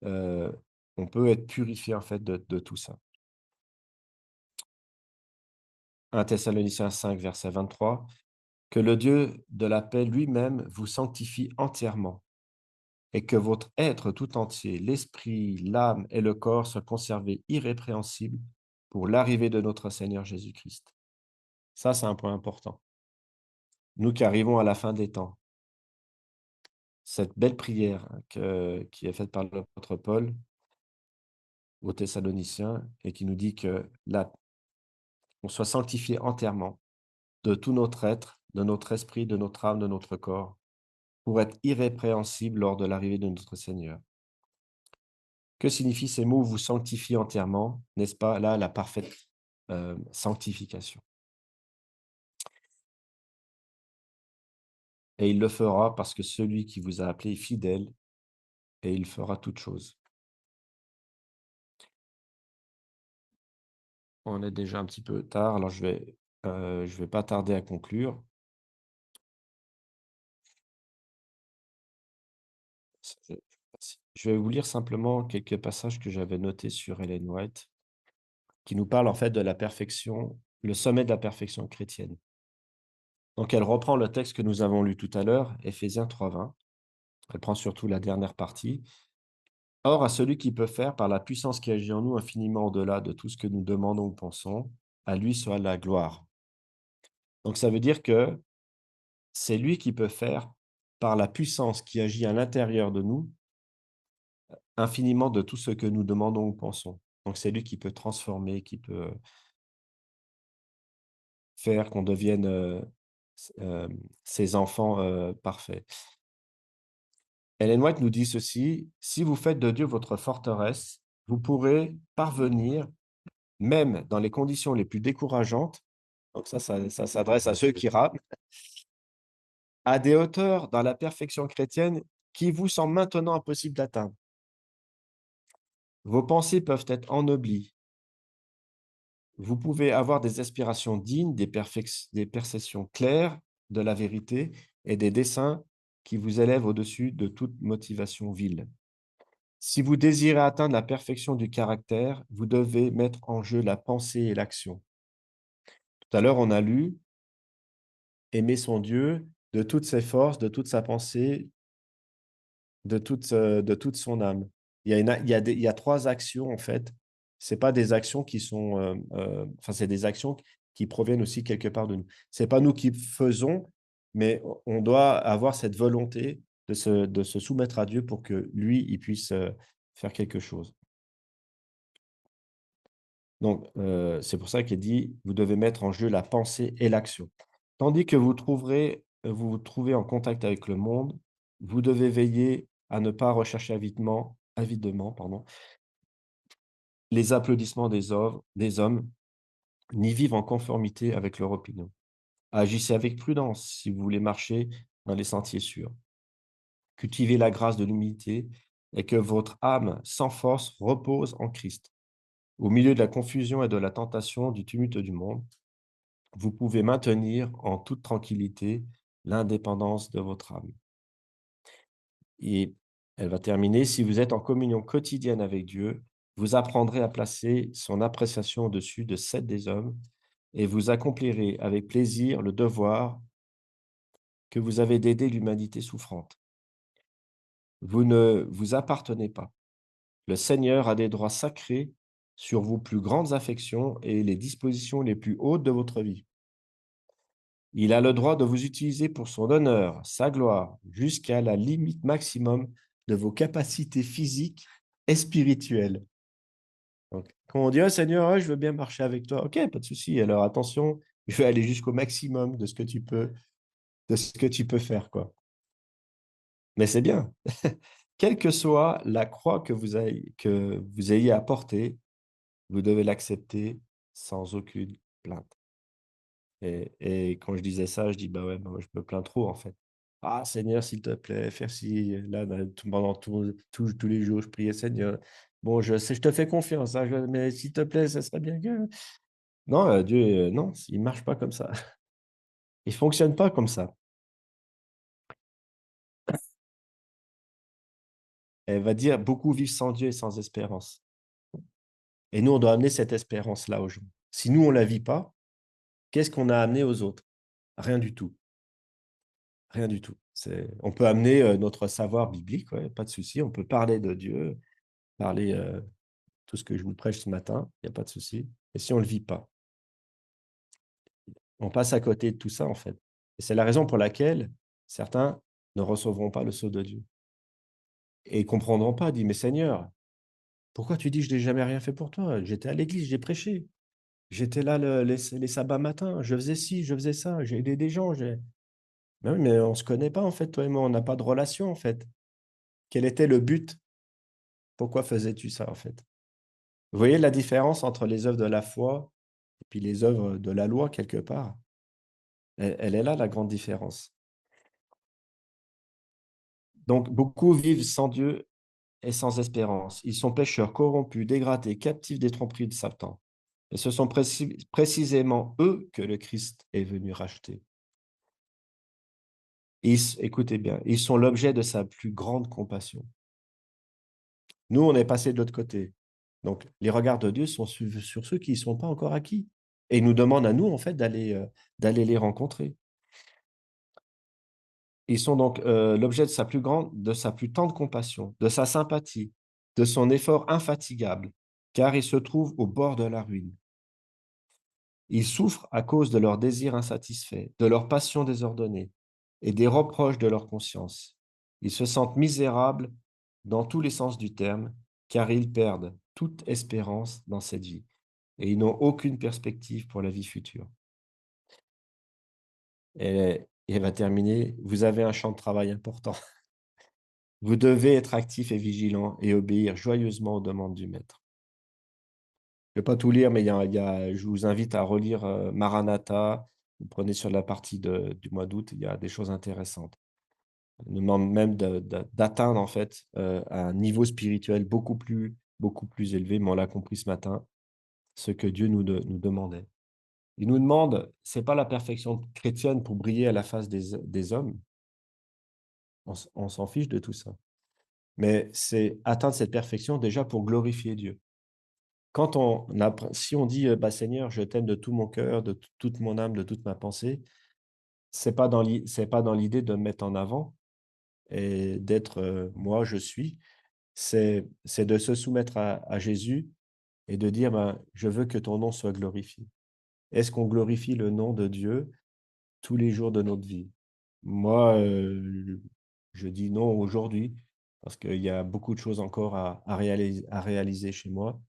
on peut être purifié en fait de tout ça. 1 Thessaloniciens 5, verset 23, que le Dieu de la paix lui-même vous sanctifie entièrement et que votre être tout entier, l'esprit, l'âme et le corps soient conservés irrépréhensibles pour l'arrivée de notre Seigneur Jésus-Christ. Ça, c'est un point important. Nous qui arrivons à la fin des temps, cette belle prière qui est faite par l'apôtre Paul aux Thessaloniciens et qui nous dit que là, on soit sanctifié entièrement de tout notre être, de notre esprit, de notre âme, de notre corps, pour être irrépréhensible lors de l'arrivée de notre Seigneur. Que signifient ces mots: vous sanctifier entièrement? N'est-ce pas là la parfaite sanctification? Et il le fera parce que celui qui vous a appelé est fidèle et il fera toutes choses. On est déjà un petit peu tard, alors je vais pas tarder à conclure. Je vais vous lire simplement quelques passages que j'avais notés sur Ellen White, qui nous parlent en fait de la perfection, le sommet de la perfection chrétienne. Donc elle reprend le texte que nous avons lu tout à l'heure, Éphésiens 3:20. Elle prend surtout la dernière partie. Or, à celui qui peut faire, par la puissance qui agit en nous, infiniment au-delà de tout ce que nous demandons ou pensons, à lui soit la gloire. Donc ça veut dire que c'est lui qui peut faire, par la puissance qui agit à l'intérieur de nous, infiniment de tout ce que nous demandons ou pensons. Donc c'est lui qui peut transformer, qui peut faire qu'on devienne ses enfants parfaits. Ellen White nous dit ceci: si vous faites de Dieu votre forteresse, vous pourrez parvenir, même dans les conditions les plus décourageantes, donc ça s'adresse à ceux qui rament, à des hauteurs dans la perfection chrétienne qui vous semblent maintenant impossibles d'atteindre. Vos pensées peuvent être ennoblies. Vous pouvez avoir des aspirations dignes, des perceptions claires de la vérité et des desseins qui vous élèvent au-dessus de toute motivation vile. Si vous désirez atteindre la perfection du caractère, vous devez mettre en jeu la pensée et l'action. Tout à l'heure, on a lu aimer son Dieu de toutes ses forces, de toute sa pensée, de toute son âme. Il y a 3 actions, en fait. C'est pas des actions qui sont, enfin, c'est des actions qui proviennent aussi quelque part de nous. C'est pas nous qui faisons, mais on doit avoir cette volonté de se soumettre à Dieu pour que lui, il puisse, faire quelque chose. Donc, c'est pour ça qu'il dit: «Vous devez mettre en jeu la pensée et l'action». Tandis que vous vous trouvez en contact avec le monde, vous devez veiller à ne pas rechercher avidement, pardon, les applaudissements des hommes, ni vivre en conformité avec leur opinion. Agissez avec prudence si vous voulez marcher dans les sentiers sûrs. Cultivez la grâce de l'humilité et que votre âme sans force repose en Christ. Au milieu de la confusion et de la tentation du tumulte du monde, vous pouvez maintenir en toute tranquillité l'indépendance de votre âme. Et elle va terminer: «Si vous êtes en communion quotidienne avec Dieu, vous apprendrez à placer son appréciation au-dessus de celle des hommes et vous accomplirez avec plaisir le devoir que vous avez d'aider l'humanité souffrante. Vous ne vous appartenez pas. Le Seigneur a des droits sacrés sur vos plus grandes affections et les dispositions les plus hautes de votre vie. Il a le droit de vous utiliser pour son honneur, sa gloire, jusqu'à la limite maximum de vos capacités physiques et spirituelles. Donc, quand on dit: «Oh Seigneur, ouais, je veux bien marcher avec toi», OK, pas de souci. Alors attention, je vais aller jusqu'au maximum de ce que tu peux faire, quoi. Mais c'est bien. Quelle que soit la croix que vous ayez à porter, vous devez l'accepter sans aucune plainte. Et quand je disais ça, je dis: «Bah, ouais, bah, moi, je me plains trop, en fait. Ah Seigneur, s'il te plaît, faire ci». Là, pendant tous les jours, je priais: «Seigneur, bon, je te fais confiance, hein, mais s'il te plaît, ça serait bien que». Non, Dieu, non, il marche pas comme ça. Il fonctionne pas comme ça. Elle va dire: «Beaucoup vivent sans Dieu et sans espérance». Et nous, on doit amener cette espérance-là aux gens. Si nous, on la vit pas, qu'est-ce qu'on a amené aux autres? Rien du tout, rien du tout. On peut amener, notre savoir biblique, ouais, pas de souci. On peut parler de Dieu, parler, tout ce que je vous prêche ce matin, il y a pas de souci. Et si on le vit pas, on passe à côté de tout ça, en fait. Et c'est la raison pour laquelle certains ne recevront pas le sceau de Dieu et ils comprendront pas. Dit: «Mais Seigneur, pourquoi tu dis: "Je n'ai jamais rien fait pour toi"? J'étais à l'église, j'ai prêché. J'étais là les sabbats matins, je faisais ci, je faisais ça, j'ai aidé des gens, j'ai». Mais oui, mais on se connaît pas en fait, toi et moi, on n'a pas de relation en fait. Quel était le but? Pourquoi faisais-tu ça en fait? Vous voyez la différence entre les œuvres de la foi et puis les œuvres de la loi quelque part? Elle est là la grande différence. Donc beaucoup vivent sans Dieu et sans espérance. Ils sont pécheurs, corrompus, dégradés, captifs des tromperies de Satan. Et ce sont précisément eux que le Christ est venu racheter. Écoutez bien, ils sont l'objet de sa plus grande compassion. Nous, on est passé de l'autre côté. Donc, les regards de Dieu sont sur ceux qui ne sont pas encore acquis. Et il nous demande à nous, en fait, d'aller les rencontrer. Ils sont donc l'objet de sa plus tendre compassion, de sa sympathie, de son effort infatigable, car ils se trouvent au bord de la ruine. Ils souffrent à cause de leurs désirs insatisfaits, de leur passion désordonnée et des reproches de leur conscience. Ils se sentent misérables dans tous les sens du terme, car ils perdent toute espérance dans cette vie et ils n'ont aucune perspective pour la vie future. Et elle va terminer: vous avez un champ de travail important. Vous devez être actif et vigilant et obéir joyeusement aux demandes du maître. Je ne vais pas tout lire, mais je vous invite à relire Maranatha. Vous prenez sur la partie du mois d'août, il y a des choses intéressantes. On nous demande même d'atteindre en fait un niveau spirituel beaucoup plus élevé, mais on l'a compris ce matin, ce que Dieu nous demandait. Il nous demande, c'est pas la perfection chrétienne pour briller à la face des hommes, on s'en fiche de tout ça. mais c'est atteindre cette perfection déjà pour glorifier Dieu. Si on dit, bah, Seigneur, je t'aime de tout mon cœur, de toute mon âme, de toute ma pensée, c'est pas dans l'idée de me mettre en avant et d'être, moi je suis. C'est de se soumettre à Jésus et de dire, ben, je veux que ton nom soit glorifié. Est-ce qu'on glorifie le nom de Dieu tous les jours de notre vie? Moi, je dis non aujourd'hui parce qu'il y a beaucoup de choses encore à réaliser chez moi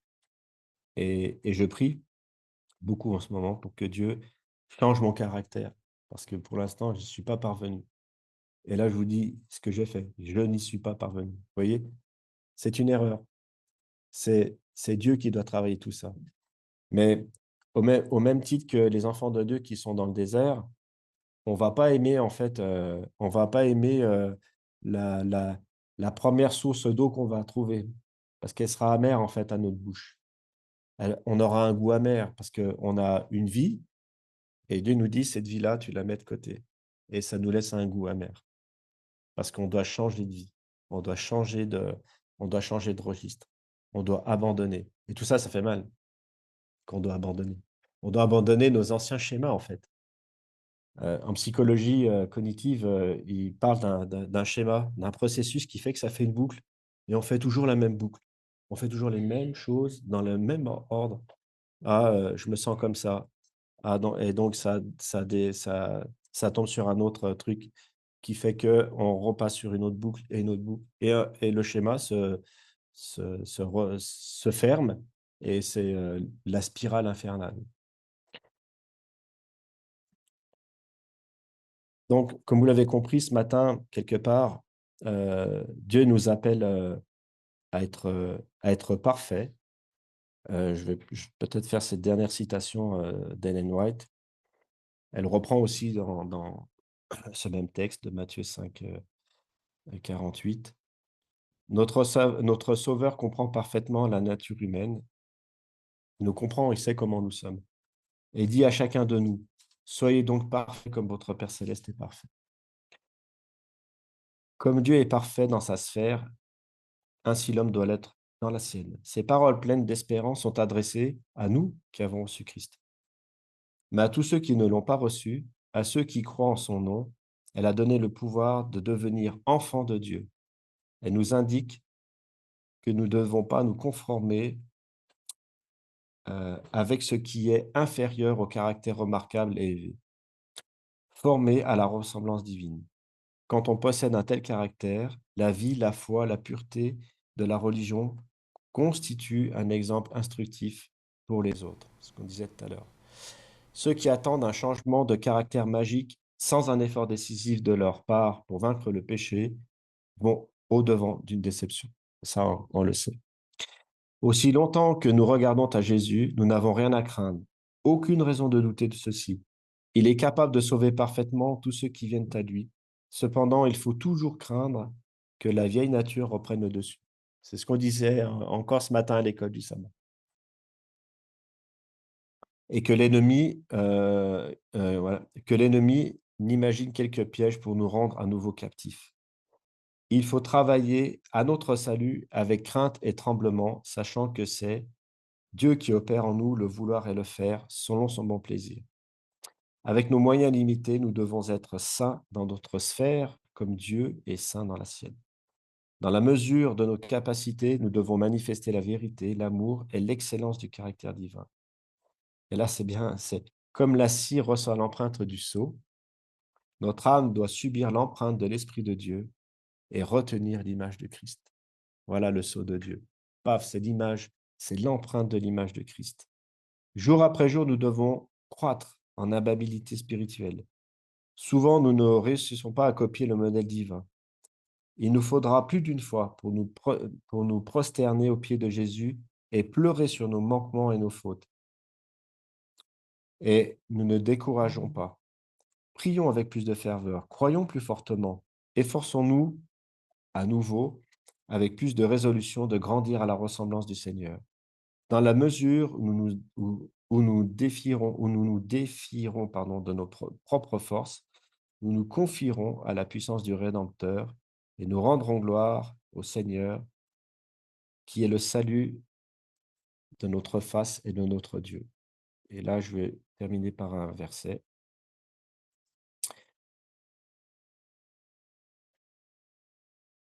et je prie beaucoup en ce moment pour que Dieu change mon caractère parce que pour l'instant, je ne suis pas parvenu. Et là, je vous dis ce que j'ai fait. Je n'y suis pas parvenu. Vous voyez? C'est une erreur. C'est Dieu qui doit travailler tout ça. Mais au même titre que les enfants de Dieu qui sont dans le désert, on va pas aimer en fait, on va pas aimer, la la la 1re source d'eau qu'on va trouver parce qu'elle sera amère en fait à notre bouche. On aura un goût amer parce qu'on a une vie et Dieu nous dit: «Cette vie-là, tu la mets de côté» et ça nous laisse un goût amer parce qu'on doit changer de vie. On doit changer de on doit changer de registre. On doit abandonner et tout ça, ça fait mal qu'on doit abandonner. On doit abandonner nos anciens schémas en fait. En psychologie, cognitive, ils parlent d'un schéma, d'un processus qui fait que ça fait une boucle et on fait toujours la même boucle. On fait toujours les mêmes choses dans le même ordre. «Ah, je me sens comme ça. Ah non» et donc ça tombe sur un autre truc qui fait qu'on repasse sur une autre boucle et une autre boucle et le schéma se ferme et c'est, la spirale infernale. Donc, comme vous l'avez compris ce matin, quelque part, Dieu nous appelle, à être parfaits. Je vais peut-être faire cette dernière citation, d'Ellen White. Elle reprend aussi dans ce même texte de Matthieu 5, 48. Notre Sauveur comprend parfaitement la nature humaine. Il nous comprend, il sait comment nous sommes et dit à chacun de nous: «Soyez donc parfaits comme votre Père céleste est parfait». Comme Dieu est parfait dans sa sphère, ainsi l'homme doit l'être dans la sienne. Ces paroles pleines d'espérance sont adressées à nous qui avons reçu Christ. Mais à tous ceux qui ne l'ont pas reçu, à ceux qui croient en son nom, elle a donné le pouvoir de devenir enfants de Dieu. Elle nous indique que nous ne devons pas nous conformer avec ce qui est inférieur au caractère remarquable et élevé, formé à la ressemblance divine. Quand on possède un tel caractère, la vie, la foi, la pureté de la religion constituent un exemple instructif pour les autres, ce qu'on disait tout à l'heure. Ceux qui attendent un changement de caractère magique sans un effort décisif de leur part pour vaincre le péché vont au-devant d'une déception. Ça, on le sait. Aussi longtemps que nous regardons à Jésus, nous n'avons rien à craindre. Aucune raison de douter de ceci. Il est capable de sauver parfaitement tous ceux qui viennent à lui. Cependant, il faut toujours craindre que la vieille nature reprenne le dessus. C'est ce qu'on disait encore ce matin à l'école du sabbat. Et que l'ennemi, voilà, que l'ennemi n'imagine quelques pièges pour nous rendre à nouveau captifs. Il faut travailler à notre salut avec crainte et tremblement, sachant que c'est Dieu qui opère en nous le vouloir et le faire selon son bon plaisir. Avec nos moyens limités, nous devons être saints dans notre sphère comme Dieu est saint dans la sienne. Dans la mesure de nos capacités, nous devons manifester la vérité, l'amour et l'excellence du caractère divin. Et là, c'est bien, c'est comme la cire reçoit l'empreinte du sceau, notre âme doit subir l'empreinte de l'Esprit de Dieu et retenir l'image de Christ. Voilà le sceau de Dieu. Paf, c'est l'image, c'est l'empreinte de l'image de Christ. Jour après jour, nous devons croître en amabilité spirituelle. Souvent, nous ne réussissons pas à copier le modèle divin. Il nous faudra plus d'une fois pour nous prosterner aux pieds de Jésus et pleurer sur nos manquements et nos fautes. Et nous ne décourageons pas. Prions avec plus de ferveur, croyons plus fortement, efforçons-nous à nouveau, avec plus de résolution, de grandir à la ressemblance du Seigneur. Dans la mesure où nous nous défierons pardon, de notre propre force, nous nous confierons à la puissance du Rédempteur et nous rendrons gloire au Seigneur, qui est le salut de notre face et de notre Dieu. Et là, je vais terminer par un verset.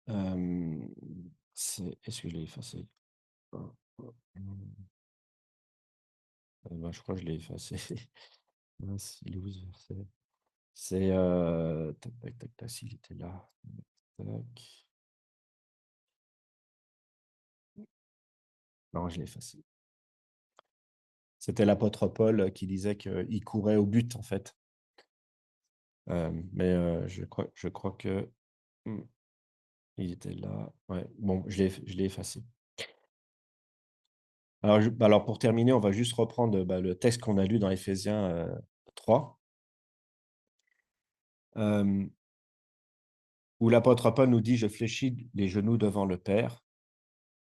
Est-ce que je l'ai effacé? Ben, je crois que je l'ai effacé. Mince, il est où ce verset? C'est tac, tac, tac, tac, s'il était là. Tac. Non, je l'ai effacé. C'était l'apôtre Paul qui disait qu'il courait au but, en fait. Mais je crois que il était là. Ouais, bon, je l'ai effacé. Alors, pour terminer, on va juste reprendre le texte qu'on a lu dans Éphésiens 3, où l'apôtre Paul nous dit: «Je fléchis les genoux devant le Père,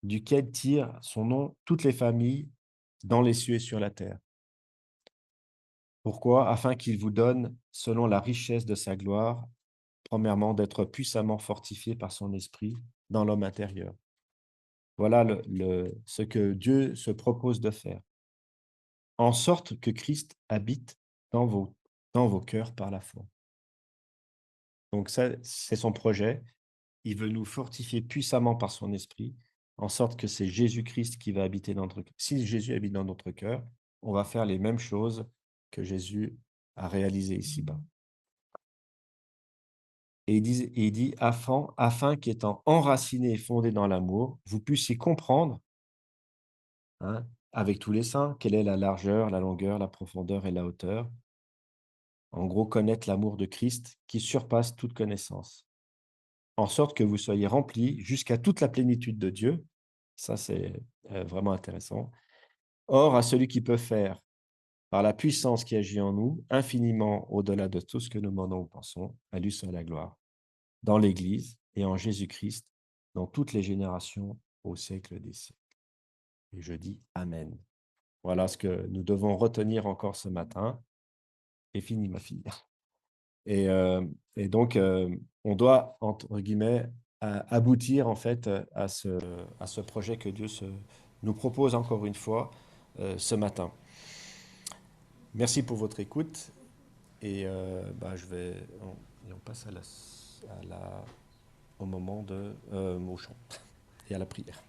duquel tirent son nom toutes les familles dans les cieux et sur la terre. Pourquoi? Afin qu'il vous donne, selon la richesse de sa gloire, premièrement, d'être puissamment fortifié par son esprit dans l'homme intérieur.» Voilà ce que Dieu se propose de faire, en sorte que Christ habite dans vos cœurs par la foi. Donc ça, c'est son projet. Il veut nous fortifier puissamment par son esprit, en sorte que c'est Jésus-Christ qui va habiter dans notre cœur. Si Jésus habite dans notre cœur, on va faire les mêmes choses que Jésus a réalisées ici-bas. Et il dit afin qu'étant enraciné et fondé dans l'amour, vous puissiez comprendre, hein, avec tous les saints, quelle est la largeur, la longueur, la profondeur et la hauteur. En gros, connaître l'amour de Christ qui surpasse toute connaissance, en sorte que vous soyez remplis jusqu'à toute la plénitude de Dieu. Ça, c'est vraiment intéressant. Or, à celui qui peut faire, par la puissance qui agit en nous, infiniment au-delà de tout ce que nous demandons ou pensons, à lui soit la gloire, dans l'Église et en Jésus-Christ, dans toutes les générations, au siècle des siècles. Et je dis Amen. Voilà ce que nous devons retenir encore ce matin. Et fini, ma fille. Et, donc, on doit, entre guillemets, aboutir en fait à ce projet que Dieu nous propose encore une fois ce matin. Merci pour votre écoute. Et on passe au moment au chant et à la prière.